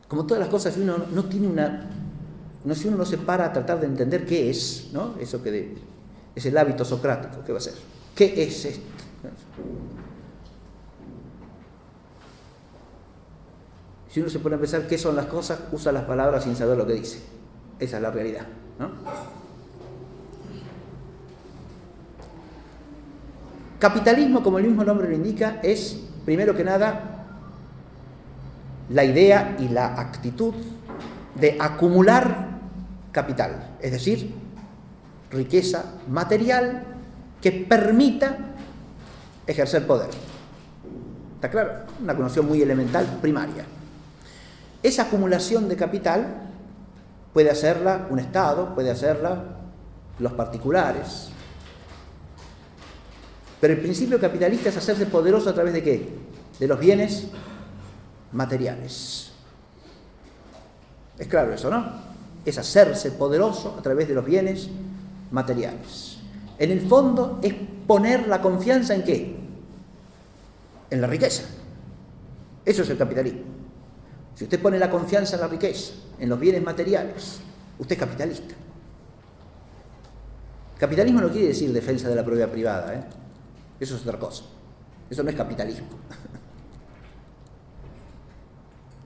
[SPEAKER 1] Como todas las cosas, si uno no tiene si uno no se para a tratar de entender qué es, ¿no? Eso que es el hábito socrático, ¿qué va a ser? ¿Qué es esto? Si uno se pone a pensar qué son las cosas, usa las palabras sin saber lo que dice. Esa es la realidad, ¿no? Capitalismo, como el mismo nombre lo indica, es, primero que nada, la idea y la actitud de acumular capital, es decir, riqueza material que permita ejercer poder. ¿Está claro? Una noción muy elemental, primaria. Esa acumulación de capital puede hacerla un Estado, puede hacerla los particulares. Pero el principio capitalista es hacerse poderoso a través de ¿qué? De los bienes materiales. Es claro eso, ¿no? Es hacerse poderoso a través de los bienes materiales. En el fondo es poner la confianza ¿en qué? En la riqueza. Eso es el capitalismo. Si usted pone la confianza en la riqueza, en los bienes materiales, usted es capitalista. Capitalismo no quiere decir defensa de la propiedad privada, ¿eh? Eso es otra cosa. Eso no es capitalismo.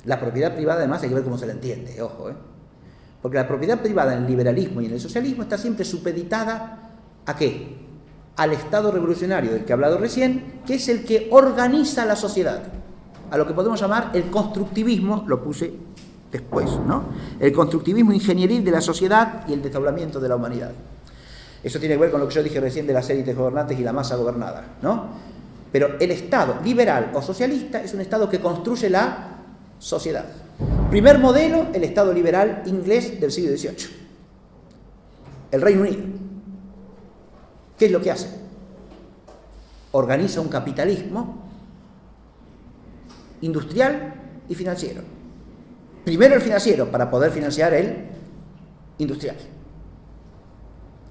[SPEAKER 1] La propiedad privada, además, hay que ver cómo se la entiende, ojo, ¿eh? Porque la propiedad privada en el liberalismo y en el socialismo está siempre supeditada ¿a qué? Al Estado revolucionario del que he hablado recién, que es el que organiza la sociedad. A lo que podemos llamar el constructivismo, lo puse después, ¿no? El constructivismo ingenieril de la sociedad y el desdoblamiento de la humanidad. Eso tiene que ver con lo que yo dije recién de las élites gobernantes y la masa gobernada, ¿no? Pero el Estado liberal o socialista es un Estado que construye la sociedad. Primer modelo, el Estado liberal inglés del siglo XVIII. El Reino Unido. ¿Qué es lo que hace? Organiza un capitalismo industrial y financiero. Primero el financiero para poder financiar el industrial.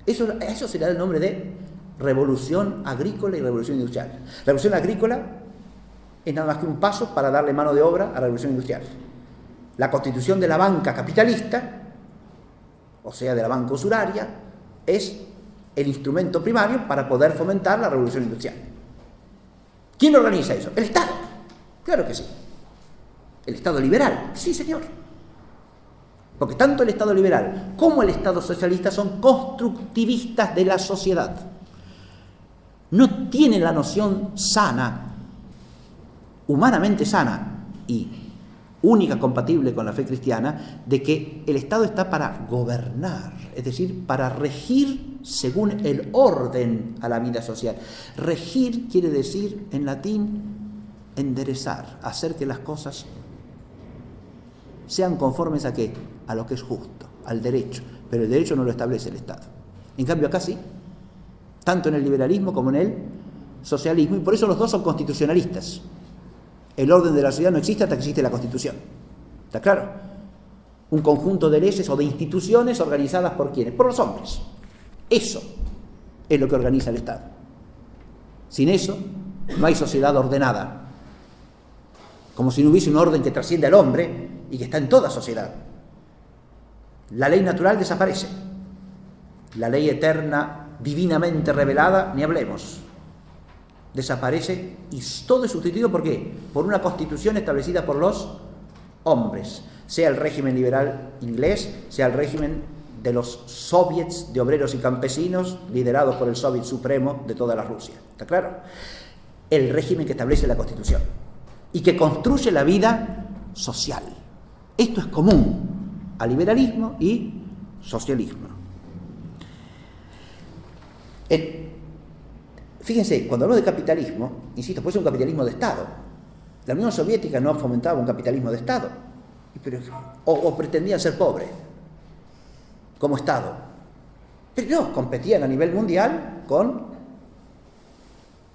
[SPEAKER 1] Eso se le da el nombre de revolución agrícola y revolución industrial. La revolución agrícola es nada más que un paso para darle mano de obra a la revolución industrial. La constitución de la banca capitalista, o sea, de la banca usuraria, es el instrumento primario para poder fomentar la revolución industrial. ¿Quién organiza eso? El Estado. Claro que sí. El Estado liberal. Sí, señor. Porque tanto el Estado liberal como el Estado socialista son constructivistas de la sociedad. No tienen la noción sana, humanamente sana y única compatible con la fe cristiana, de que el Estado está para gobernar, es decir, para regir según el orden a la vida social. Regir quiere decir, en latín, enderezar, hacer que las cosas sean conformes a ¿qué? A lo que es justo, al derecho. Pero el derecho no lo establece el Estado. En cambio acá sí, tanto en el liberalismo como en el socialismo, y por eso los dos son constitucionalistas. El orden de la sociedad no existe hasta que existe la Constitución. ¿Está claro? Un conjunto de leyes o de instituciones organizadas por ¿quiénes? Por los hombres. Eso es lo que organiza el Estado. Sin eso no hay sociedad ordenada. Como si no hubiese un orden que trasciende al hombre y que está en toda sociedad. La ley natural desaparece. La ley eterna, divinamente revelada, ni hablemos. Desaparece y todo es sustituido ¿por qué? Por una constitución establecida por los hombres. Sea el régimen liberal inglés, sea el régimen de los soviets de obreros y campesinos liderados por el Soviet Supremo de toda la Rusia. ¿Está claro? El régimen que establece la Constitución y que construye la vida social. Esto es común al liberalismo y socialismo. Fíjense, cuando hablo de capitalismo, insisto, puede ser un capitalismo de Estado. La Unión Soviética no fomentaba un capitalismo de Estado, o pretendían ser pobres como Estado. Pero no, competían a nivel mundial con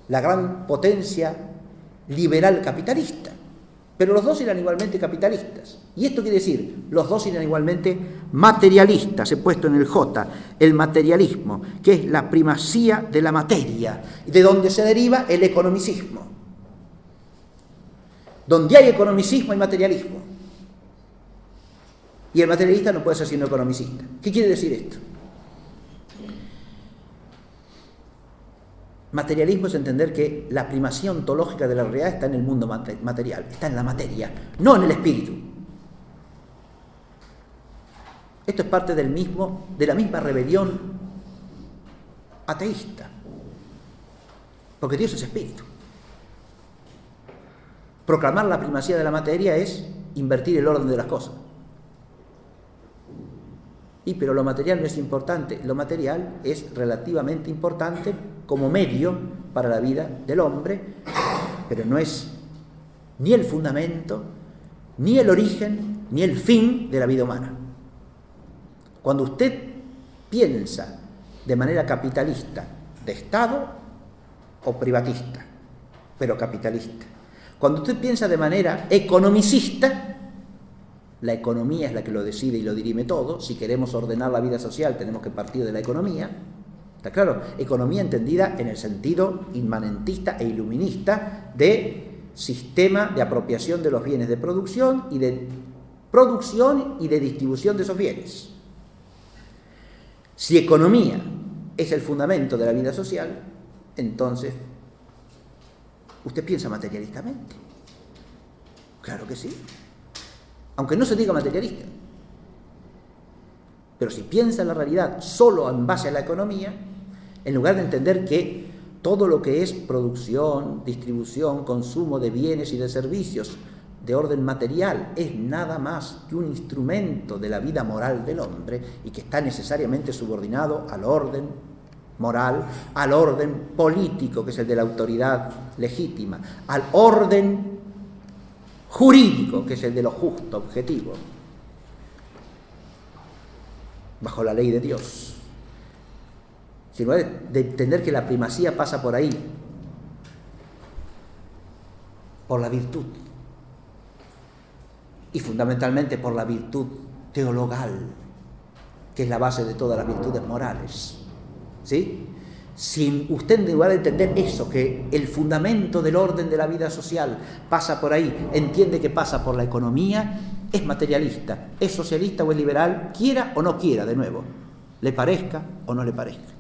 [SPEAKER 1] la gran potencia liberal capitalista. Pero los dos eran igualmente capitalistas. Y esto quiere decir, los dos eran igualmente materialistas. He puesto en el J el materialismo, que es la primacía de la materia, de donde se deriva el economicismo. Donde hay economicismo hay materialismo. Y el materialista no puede ser sino economicista. ¿Qué quiere decir esto? Materialismo es entender que la primacía ontológica de la realidad está en el mundo material, está en la materia, no en el espíritu. Esto es parte de la misma rebelión ateísta, porque Dios es espíritu. Proclamar la primacía de la materia es invertir el orden de las cosas. Pero lo material no es importante, lo material es relativamente importante como medio para la vida del hombre, pero no es ni el fundamento, ni el origen, ni el fin de la vida humana. Cuando usted piensa de manera capitalista, de Estado o privatista, pero capitalista, cuando usted piensa de manera economicista, la economía es la que lo decide y lo dirime todo. Si queremos ordenar la vida social, tenemos que partir de la economía. ¿Está claro? Economía entendida en el sentido inmanentista e iluminista de sistema de apropiación de los bienes de producción y de distribución de esos bienes. Si economía es el fundamento de la vida social, entonces usted piensa materialistamente. Claro que sí. Aunque no se diga materialista. Pero si piensa en la realidad solo en base a la economía, en lugar de entender que todo lo que es producción, distribución, consumo de bienes y de servicios de orden material es nada más que un instrumento de la vida moral del hombre y que está necesariamente subordinado al orden moral, al orden político, que es el de la autoridad legítima, al orden jurídico, que es el de lo justo, objetivo, bajo la ley de Dios. En lugar de entender que la primacía pasa por ahí, por la virtud, y fundamentalmente por la virtud teologal, que es la base de todas las virtudes morales, ¿sí? Si usted, en lugar de entender eso, que el fundamento del orden de la vida social pasa por ahí, entiende que pasa por la economía, es materialista, es socialista o es liberal, quiera o no quiera, de nuevo, le parezca o no le parezca.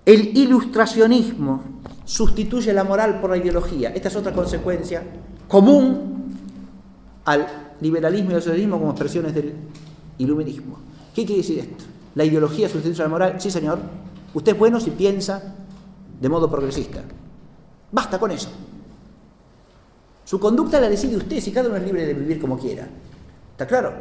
[SPEAKER 1] El ilustracionismo sustituye la moral por la ideología. Esta es otra consecuencia común al liberalismo y al socialismo como expresiones del iluminismo. ¿Qué quiere decir esto? ¿La ideología sustituye a la moral? Sí, señor. Usted es bueno si piensa de modo progresista. Basta con eso. Su conducta la decide usted, si cada uno es libre de vivir como quiera. ¿Está claro?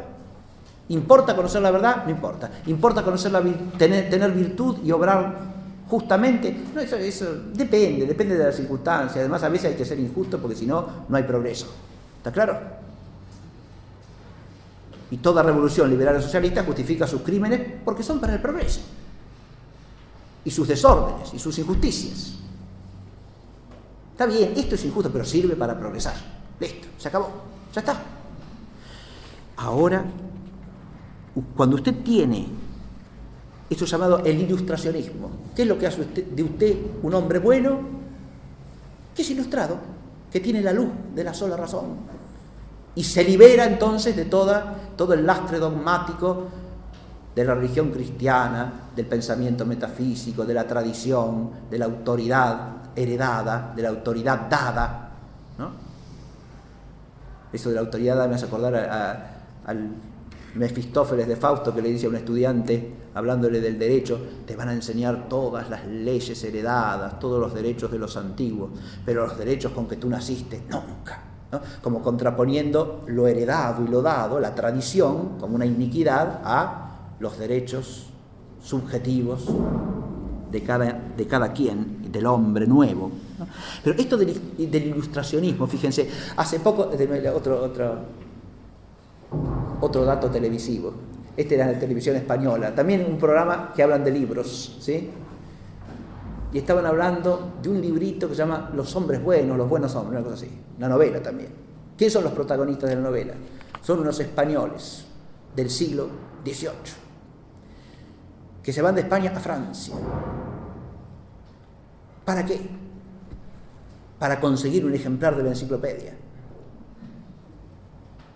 [SPEAKER 1] ¿Importa conocer la verdad? No importa. ¿Importa conocer tener virtud y obrar justamente? No, eso depende de las circunstancias. Además, a veces hay que ser injusto porque si no, no hay progreso. ¿Está claro? Y toda revolución liberal o socialista justifica sus crímenes porque son para el progreso. Y sus desórdenes y sus injusticias. Está bien, esto es injusto, pero sirve para progresar. Listo, se acabó, ya está. Ahora, cuando usted tiene esto llamado el ilustracionismo, ¿qué es lo que hace de usted un hombre bueno? Que es ilustrado, que tiene la luz de la sola razón. Y se libera entonces de todo el lastre dogmático de la religión cristiana, del pensamiento metafísico, de la tradición, de la autoridad heredada, de la autoridad dada, ¿no? Eso de la autoridad dada me hace acordar Mefistófeles de Fausto, que le dice a un estudiante, hablándole del derecho: te van a enseñar todas las leyes heredadas, todos los derechos de los antiguos, pero los derechos con que tú naciste, nunca, ¿no? Como contraponiendo lo heredado y lo dado, la tradición, como una iniquidad, a los derechos subjetivos de cada quien, del hombre nuevo, ¿no? Pero esto del ilustracionismo, fíjense, hace poco, otro dato televisivo, este era en la televisión española, también un programa que hablan de libros, ¿sí? Y estaban hablando de un librito que se llama Los hombres buenos, los buenos hombres, una cosa así, una novela también. ¿Quiénes son los protagonistas de la novela? Son unos españoles del siglo XVIII, que se van de España a Francia. ¿Para qué? Para conseguir un ejemplar de la enciclopedia.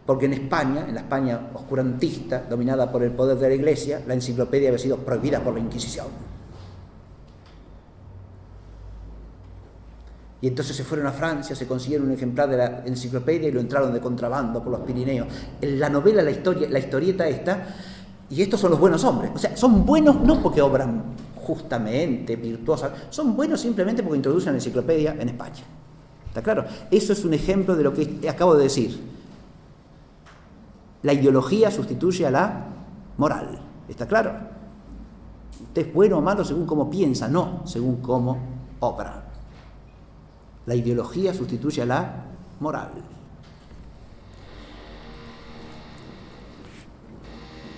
[SPEAKER 1] Porque en España, en la España oscurantista, dominada por el poder de la Iglesia, la enciclopedia había sido prohibida por la Inquisición. Y entonces se fueron a Francia, se consiguieron un ejemplar de la enciclopedia y lo entraron de contrabando por los Pirineos. En la novela, la historieta esta, y estos son los buenos hombres. O sea, son buenos no porque obran justamente, virtuosa, son buenos simplemente porque introducen la enciclopedia en España. ¿Está claro? Eso es un ejemplo de lo que acabo de decir. La ideología sustituye a la moral. ¿Está claro? Usted es bueno o malo según cómo piensa, no según cómo obra. La ideología sustituye a la moral.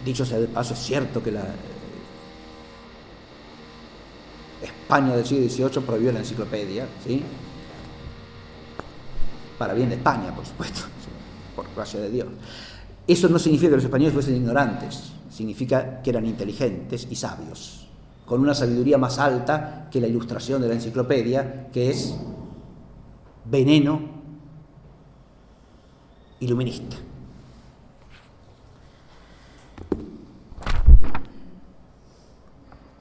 [SPEAKER 1] Dicho sea de paso, es cierto que la España del siglo XVIII prohibió la enciclopedia, ¿sí? Para bien de España, por supuesto, por gracia de Dios. Eso no significa que los españoles fuesen ignorantes, significa que eran inteligentes y sabios, con una sabiduría más alta que la ilustración de la enciclopedia, que es veneno iluminista.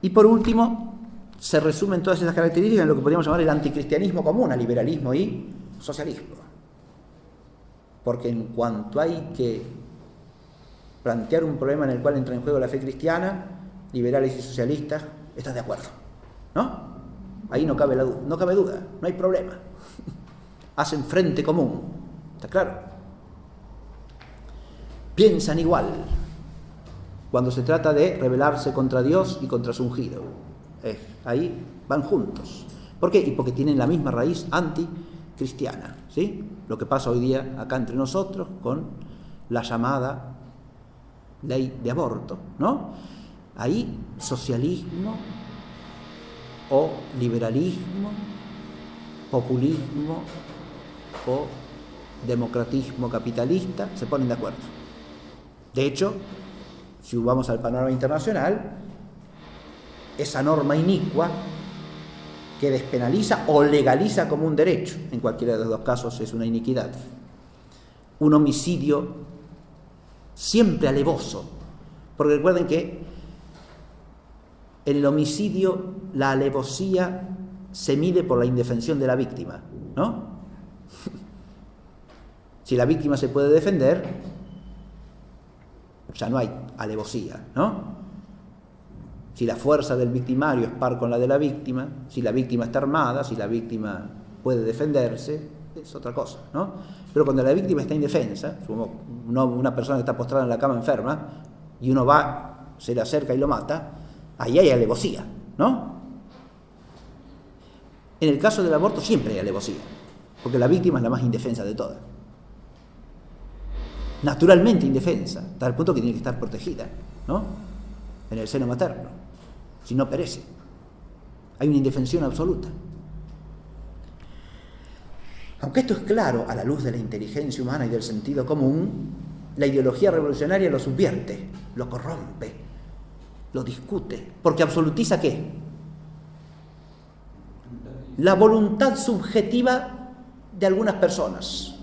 [SPEAKER 1] Y por último, se resumen todas esas características en lo que podríamos llamar el anticristianismo común, a liberalismo y socialismo. Porque en cuanto hay que plantear un problema en el cual entra en juego la fe cristiana, liberales y socialistas están de acuerdo, ¿no? Ahí no cabe duda, no hay problema. Hacen frente común, ¿está claro? Piensan igual cuando se trata de rebelarse contra Dios y contra su ungido. Ahí van juntos. ¿Por qué? Y porque tienen la misma raíz anticristiana, ¿sí? Lo que pasa hoy día acá entre nosotros con la llamada ley de aborto, ¿no? Ahí socialismo o liberalismo, populismo o democratismo capitalista se ponen de acuerdo. De hecho, si vamos al panorama internacional, esa norma inicua que despenaliza o legaliza como un derecho, en cualquiera de los dos casos es una iniquidad, un homicidio siempre alevoso, porque recuerden que en el homicidio la alevosía se mide por la indefensión de la víctima, ¿no? Si la víctima se puede defender, ya no hay alevosía, ¿no? Si la fuerza del victimario es par con la de la víctima, si la víctima está armada, si la víctima puede defenderse, es otra cosa, ¿no? Pero cuando la víctima está indefensa, una persona que está postrada en la cama enferma, y uno va, se le acerca y lo mata, ahí hay alevosía, ¿no? En el caso del aborto siempre hay alevosía, porque la víctima es la más indefensa de todas. Naturalmente indefensa, hasta el punto que tiene que estar protegida, ¿no? En el seno materno, si no perece. Hay una indefensión absoluta. Aunque esto es claro a la luz de la inteligencia humana y del sentido común, la ideología revolucionaria lo subvierte, lo corrompe, lo discute, porque absolutiza ¿qué? La voluntad subjetiva de algunas personas.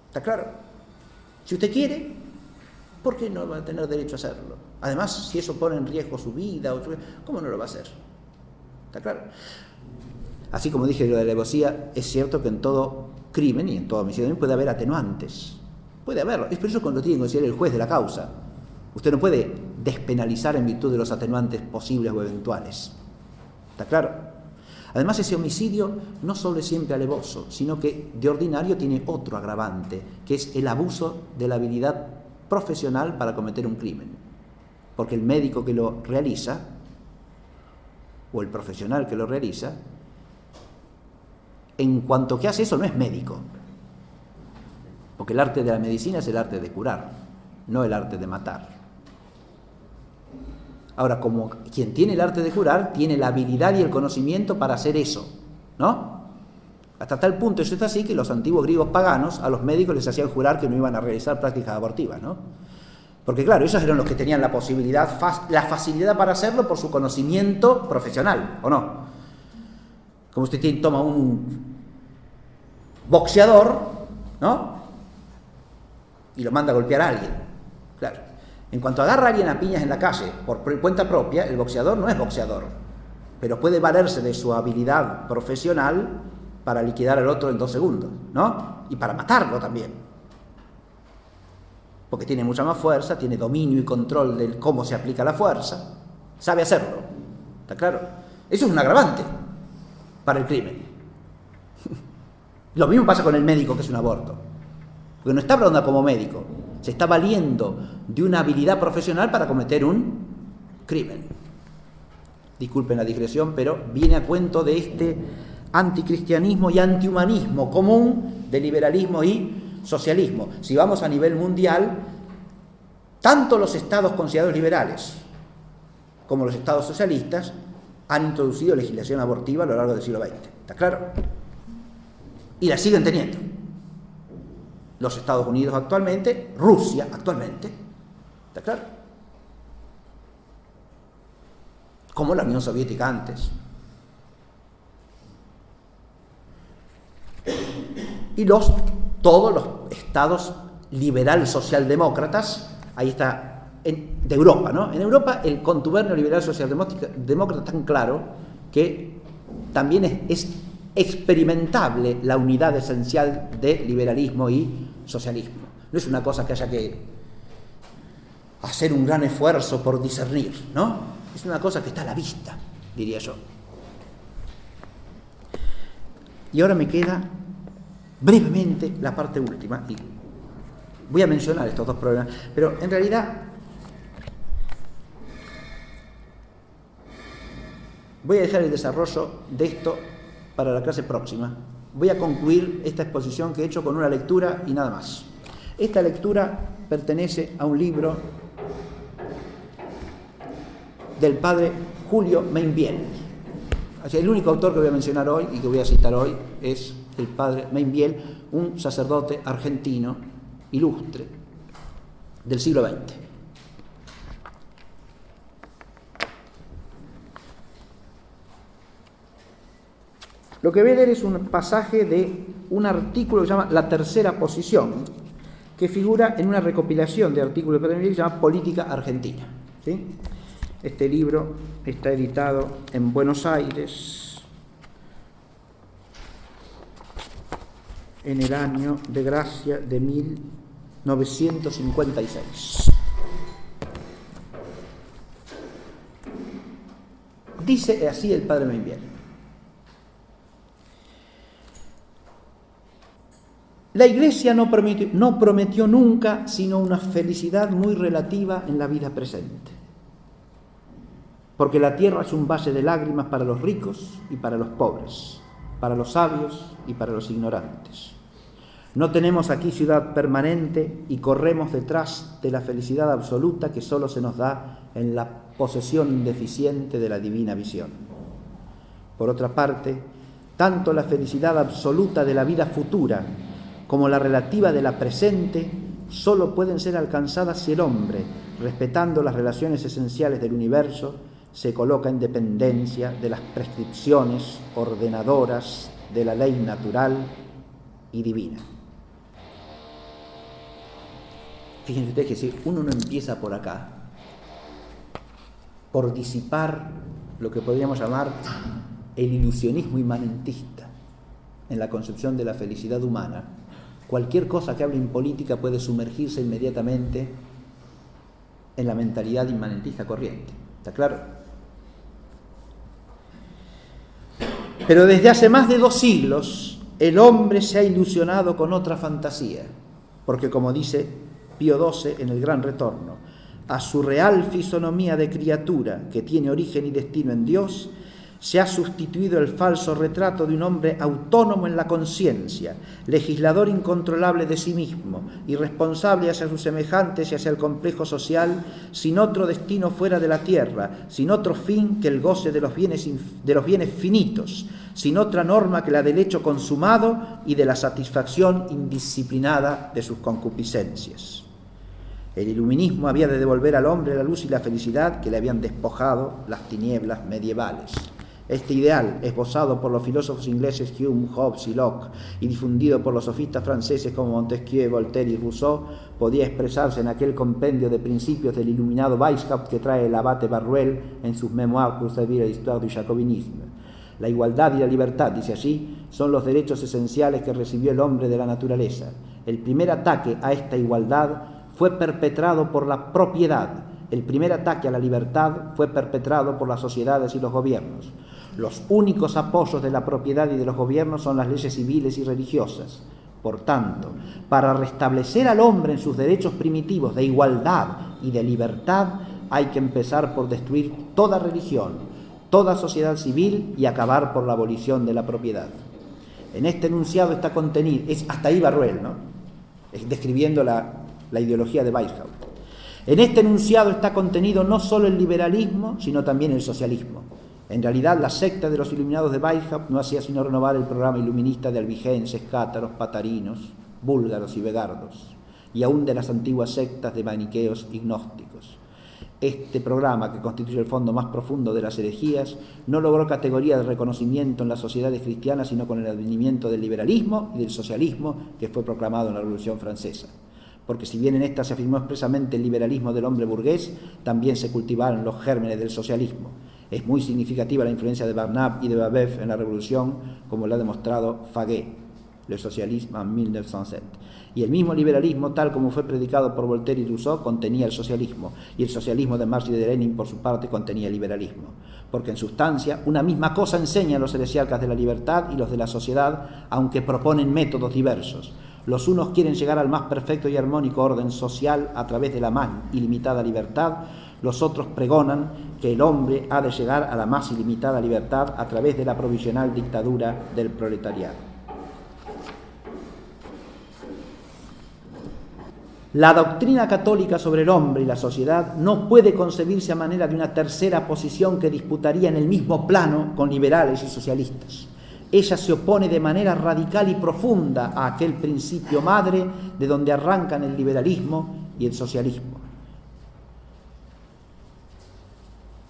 [SPEAKER 1] ¿Está claro? Si usted quiere, ¿por qué no va a tener derecho a hacerlo? Además, si eso pone en riesgo su vida, ¿cómo no lo va a hacer? ¿Está claro? Así como dije lo de la alevosía, es cierto que en todo crimen y en todo homicidio puede haber atenuantes. Puede haberlo. Es por eso cuando tiene que considerar el juez de la causa. Usted no puede despenalizar en virtud de los atenuantes posibles o eventuales. ¿Está claro? Además, ese homicidio no solo es siempre alevoso, sino que de ordinario tiene otro agravante, que es el abuso de la habilidad profesional para cometer un crimen. Porque el médico que lo realiza, o el profesional que lo realiza, en cuanto que hace eso no es médico. Porque el arte de la medicina es el arte de curar, no el arte de matar. Ahora, como quien tiene el arte de curar, tiene la habilidad y el conocimiento para hacer eso, ¿no? Hasta tal punto eso es así que los antiguos griegos paganos a los médicos les hacían jurar que no iban a realizar prácticas abortivas, ¿no? Porque claro, ellos eran los que tenían la posibilidad, la facilidad para hacerlo por su conocimiento profesional, ¿o no? Como usted toma un boxeador, ¿no? Y lo manda a golpear a alguien, claro. En cuanto agarra a alguien a piñas en la calle por cuenta propia, el boxeador no es boxeador, pero puede valerse de su habilidad profesional para liquidar al otro en 2 segundos, ¿no? Y para matarlo también. Porque tiene mucha más fuerza, tiene dominio y control de cómo se aplica la fuerza, sabe hacerlo. ¿Está claro? Eso es un agravante para el crimen. Lo mismo pasa con el médico que es un aborto. Porque no está hablando como médico, se está valiendo de una habilidad profesional para cometer un crimen. Disculpen la digresión, pero viene a cuento de este anticristianismo y antihumanismo común de liberalismo y socialismo. Si vamos a nivel mundial, tanto los estados considerados liberales como los estados socialistas han introducido legislación abortiva a lo largo del siglo XX. ¿Está claro? Y la siguen teniendo. Los Estados Unidos actualmente, Rusia actualmente, ¿está claro? Como la Unión Soviética antes. Y todos los estados liberal socialdemócratas, ahí está, de Europa, ¿no? En Europa el contubernio liberal socialdemócrata tan claro que también es experimentable la unidad esencial de liberalismo y socialismo. No es una cosa que haya que hacer un gran esfuerzo por discernir, ¿no? Es una cosa que está a la vista, diría yo. Y ahora me queda brevemente la parte última, y voy a mencionar estos 2 problemas, pero en realidad voy a dejar el desarrollo de esto para la clase próxima. Voy a concluir esta exposición que he hecho con una lectura y nada más. Esta lectura pertenece a un libro del padre Julio Mainviel. El único autor que voy a mencionar hoy y que voy a citar hoy es el padre Mainviel, un sacerdote argentino ilustre del siglo XX. Lo que voy a leer es un pasaje de un artículo que se llama La Tercera Posición, que figura en una recopilación de artículos de Pedro Mainviel que se llama Política Argentina, ¿sí? Este libro está editado en Buenos Aires en el año de gracia de 1956. Dice así el padre Mainviel: la Iglesia no prometió nunca sino una felicidad muy relativa en la vida presente, porque la tierra es un valle de lágrimas para los ricos y para los pobres, para los sabios y para los ignorantes. No tenemos aquí ciudad permanente y corremos detrás de la felicidad absoluta que solo se nos da en la posesión indeficiente de la divina visión. Por otra parte, tanto la felicidad absoluta de la vida futura como la relativa de la presente solo pueden ser alcanzadas si el hombre, respetando las relaciones esenciales del universo, se coloca en dependencia de las prescripciones ordenadoras de la ley natural y divina. Fíjense ustedes que si uno no empieza por acá, por disipar lo que podríamos llamar el ilusionismo inmanentista en la concepción de la felicidad humana, Cualquier cosa que hable en política puede sumergirse inmediatamente en la mentalidad inmanentista corriente. ¿Está claro? Pero desde hace más de 2 siglos el hombre se ha ilusionado con otra fantasía, porque como dice Pío XII en el Gran Retorno, a su real fisonomía de criatura que tiene origen y destino en Dios, se ha sustituido el falso retrato de un hombre autónomo en la conciencia, legislador incontrolable de sí mismo, irresponsable hacia sus semejantes y hacia el complejo social, sin otro destino fuera de la tierra, sin otro fin que el goce de los bienes finitos, sin otra norma que la del hecho consumado y de la satisfacción indisciplinada de sus concupiscencias. El iluminismo había de devolver al hombre la luz y la felicidad que le habían despojado las tinieblas medievales. Este ideal, esbozado por los filósofos ingleses Hume, Hobbes y Locke y difundido por los sofistas franceses como Montesquieu, Voltaire y Rousseau, podía expresarse en aquel compendio de principios del iluminado Weishaupt que trae el abate Barruel en sus Mémoires pour servir à l'histoire du jacobinisme. La igualdad y la libertad, dice allí, son los derechos esenciales que recibió el hombre de la naturaleza. El primer ataque a esta igualdad fue perpetrado por la propiedad. El primer ataque a la libertad fue perpetrado por las sociedades y los gobiernos. Los únicos apoyos de la propiedad y de los gobiernos son las leyes civiles y religiosas. Por tanto, para restablecer al hombre en sus derechos primitivos de igualdad y de libertad, hay que empezar por destruir toda religión, toda sociedad civil y acabar por la abolición de la propiedad. En este enunciado está contenido, es hasta ahí Barruel, ¿no? Describiendo la ideología de Weishaupt. En este enunciado está contenido no solo el liberalismo, sino también el socialismo. En realidad, la secta de los iluminados de Weishaupt no hacía sino renovar el programa iluminista de albigenses, cátaros, patarinos, búlgaros y begardos, y aún de las antiguas sectas de maniqueos y gnósticos. Este programa, que constituye el fondo más profundo de las herejías, no logró categoría de reconocimiento en las sociedades cristianas, sino con el advenimiento del liberalismo y del socialismo que fue proclamado en la Revolución Francesa. Porque si bien en esta se afirmó expresamente el liberalismo del hombre burgués, también se cultivaron los gérmenes del socialismo. Es muy significativa la influencia de Barnave y de Babeuf en la Revolución, como lo ha demostrado Faguet, Le Socialisme en 1907. Y el mismo liberalismo, tal como fue predicado por Voltaire y Rousseau, contenía el socialismo, y el socialismo de Marx y de Lenin, por su parte, contenía el liberalismo. Porque en sustancia, una misma cosa enseñan los heresiarcas de la libertad y los de la sociedad, aunque proponen métodos diversos. Los unos quieren llegar al más perfecto y armónico orden social a través de la más ilimitada libertad, los otros pregonan que el hombre ha de llegar a la más ilimitada libertad a través de la provisional dictadura del proletariado. La doctrina católica sobre el hombre y la sociedad no puede concebirse a manera de una tercera posición que disputaría en el mismo plano con liberales y socialistas. Ella se opone de manera radical y profunda a aquel principio madre de donde arrancan el liberalismo y el socialismo.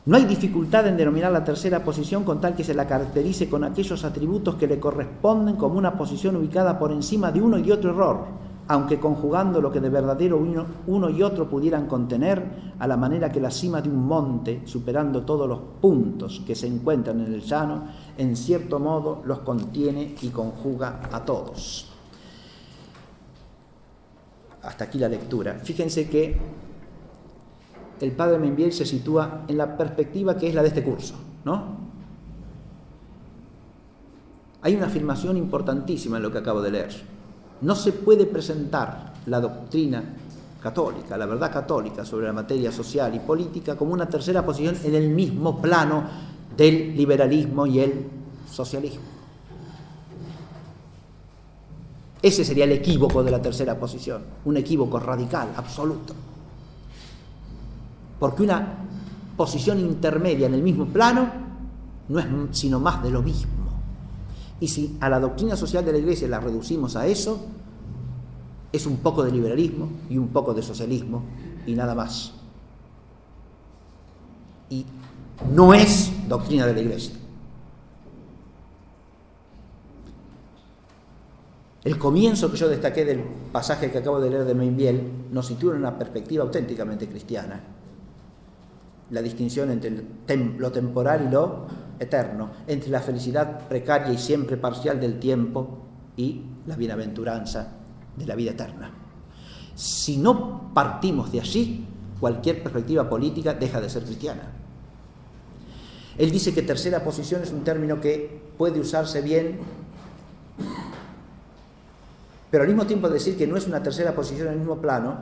[SPEAKER 1] No hay dificultad en denominar la tercera posición con tal que se la caracterice con aquellos atributos que le corresponden como una posición ubicada por encima de uno y otro error, aunque conjugando lo que de verdadero uno y otro pudieran contener, a la manera que la cima de un monte, superando todos los puntos que se encuentran en el llano, en cierto modo los contiene y conjuga a todos. Hasta aquí la lectura. Fíjense que el padre Membiel se sitúa en la perspectiva que es la de este curso, ¿no? Hay una afirmación importantísima en lo que acabo de leer. No se puede presentar la doctrina católica, la verdad católica sobre la materia social y política como una tercera posición en el mismo plano del liberalismo y el socialismo. Ese sería el equívoco de la tercera posición, un equívoco radical, absoluto. Porque una posición intermedia en el mismo plano no es sino más de lo mismo. Y si a la doctrina social de la Iglesia la reducimos a eso, es un poco de liberalismo y un poco de socialismo y nada más. Y no es doctrina de la Iglesia. El comienzo que yo destaqué del pasaje que acabo de leer de Membiel nos sitúa en una perspectiva auténticamente cristiana. La distinción entre lo temporal y lo eterno, entre la felicidad precaria y siempre parcial del tiempo y la bienaventuranza de la vida eterna. Si no partimos de allí, cualquier perspectiva política deja de ser cristiana. Él dice que tercera posición es un término que puede usarse bien, pero al mismo tiempo decir que no es una tercera posición en el mismo plano,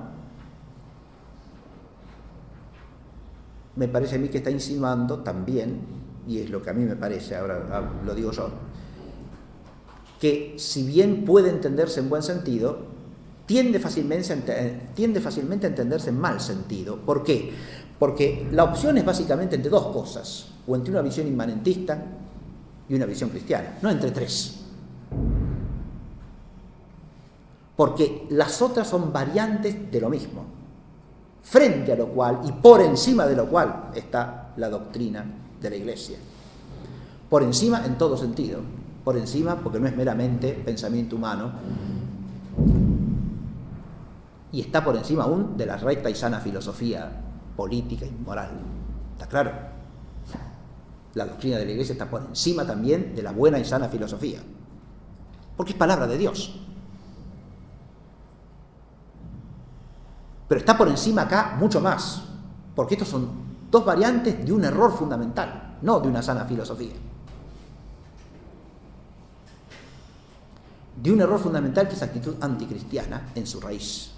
[SPEAKER 1] me parece a mí que está insinuando también, y es lo que a mí me parece, ahora lo digo yo, que si bien puede entenderse en buen sentido, tiende fácilmente a entenderse en mal sentido. ¿Por qué? Porque la opción es básicamente entre dos cosas, o entre una visión inmanentista y una visión cristiana, no entre tres. Porque las otras son variantes de lo mismo, frente a lo cual y por encima de lo cual está la doctrina de la Iglesia. Por encima en todo sentido, por encima porque no es meramente pensamiento humano, y está por encima aún de la recta y sana filosofía política y moral. ¿Está claro? La doctrina de la Iglesia está por encima también de la buena y sana filosofía, porque es palabra de Dios. Pero está por encima acá mucho más, porque estos son dos variantes de un error fundamental, no de una sana filosofía. De un error fundamental que es actitud anticristiana en su raíz.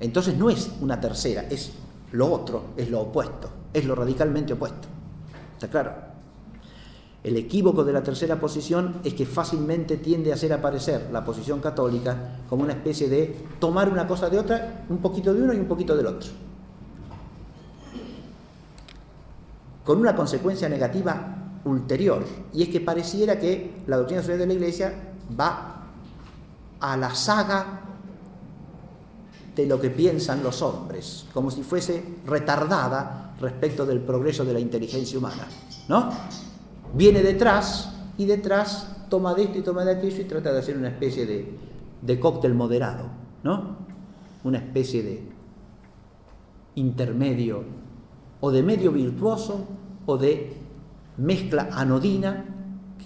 [SPEAKER 1] Entonces no es una tercera, es lo otro, es lo opuesto, es lo radicalmente opuesto. ¿Está claro? El equívoco de la tercera posición es que fácilmente tiende a hacer aparecer la posición católica como una especie de tomar una cosa de otra, un poquito de uno y un poquito del otro. Con una consecuencia negativa ulterior, y es que pareciera que la doctrina social de la Iglesia va a la saga de lo que piensan los hombres, como si fuese retardada respecto del progreso de la inteligencia humana, ¿no? Viene detrás y detrás toma de esto y toma de aquello y trata de hacer una especie de cóctel moderado, ¿no? Una especie de intermedio o de medio virtuoso o de mezcla anodina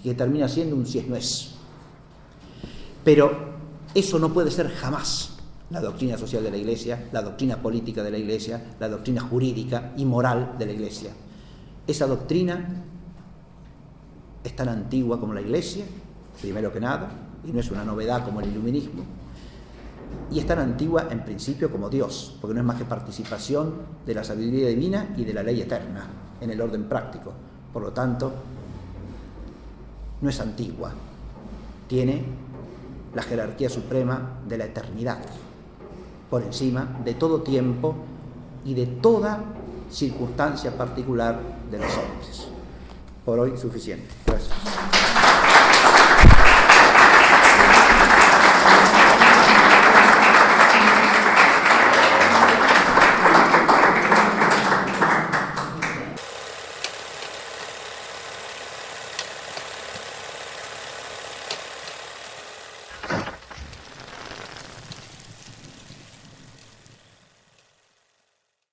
[SPEAKER 1] que termina siendo un si es no es. Pero eso no puede ser jamás la doctrina social de la Iglesia, la doctrina política de la Iglesia, la doctrina jurídica y moral de la Iglesia. Esa doctrina es tan antigua como la Iglesia, primero que nada, y no es una novedad como el iluminismo, y es tan antigua en principio como Dios, porque no es más que participación de la sabiduría divina y de la ley eterna en el orden práctico. Por lo tanto, no es antigua, tiene la jerarquía suprema de la eternidad, por encima de todo tiempo y de toda circunstancia particular de los hombres. Por hoy suficiente. Gracias.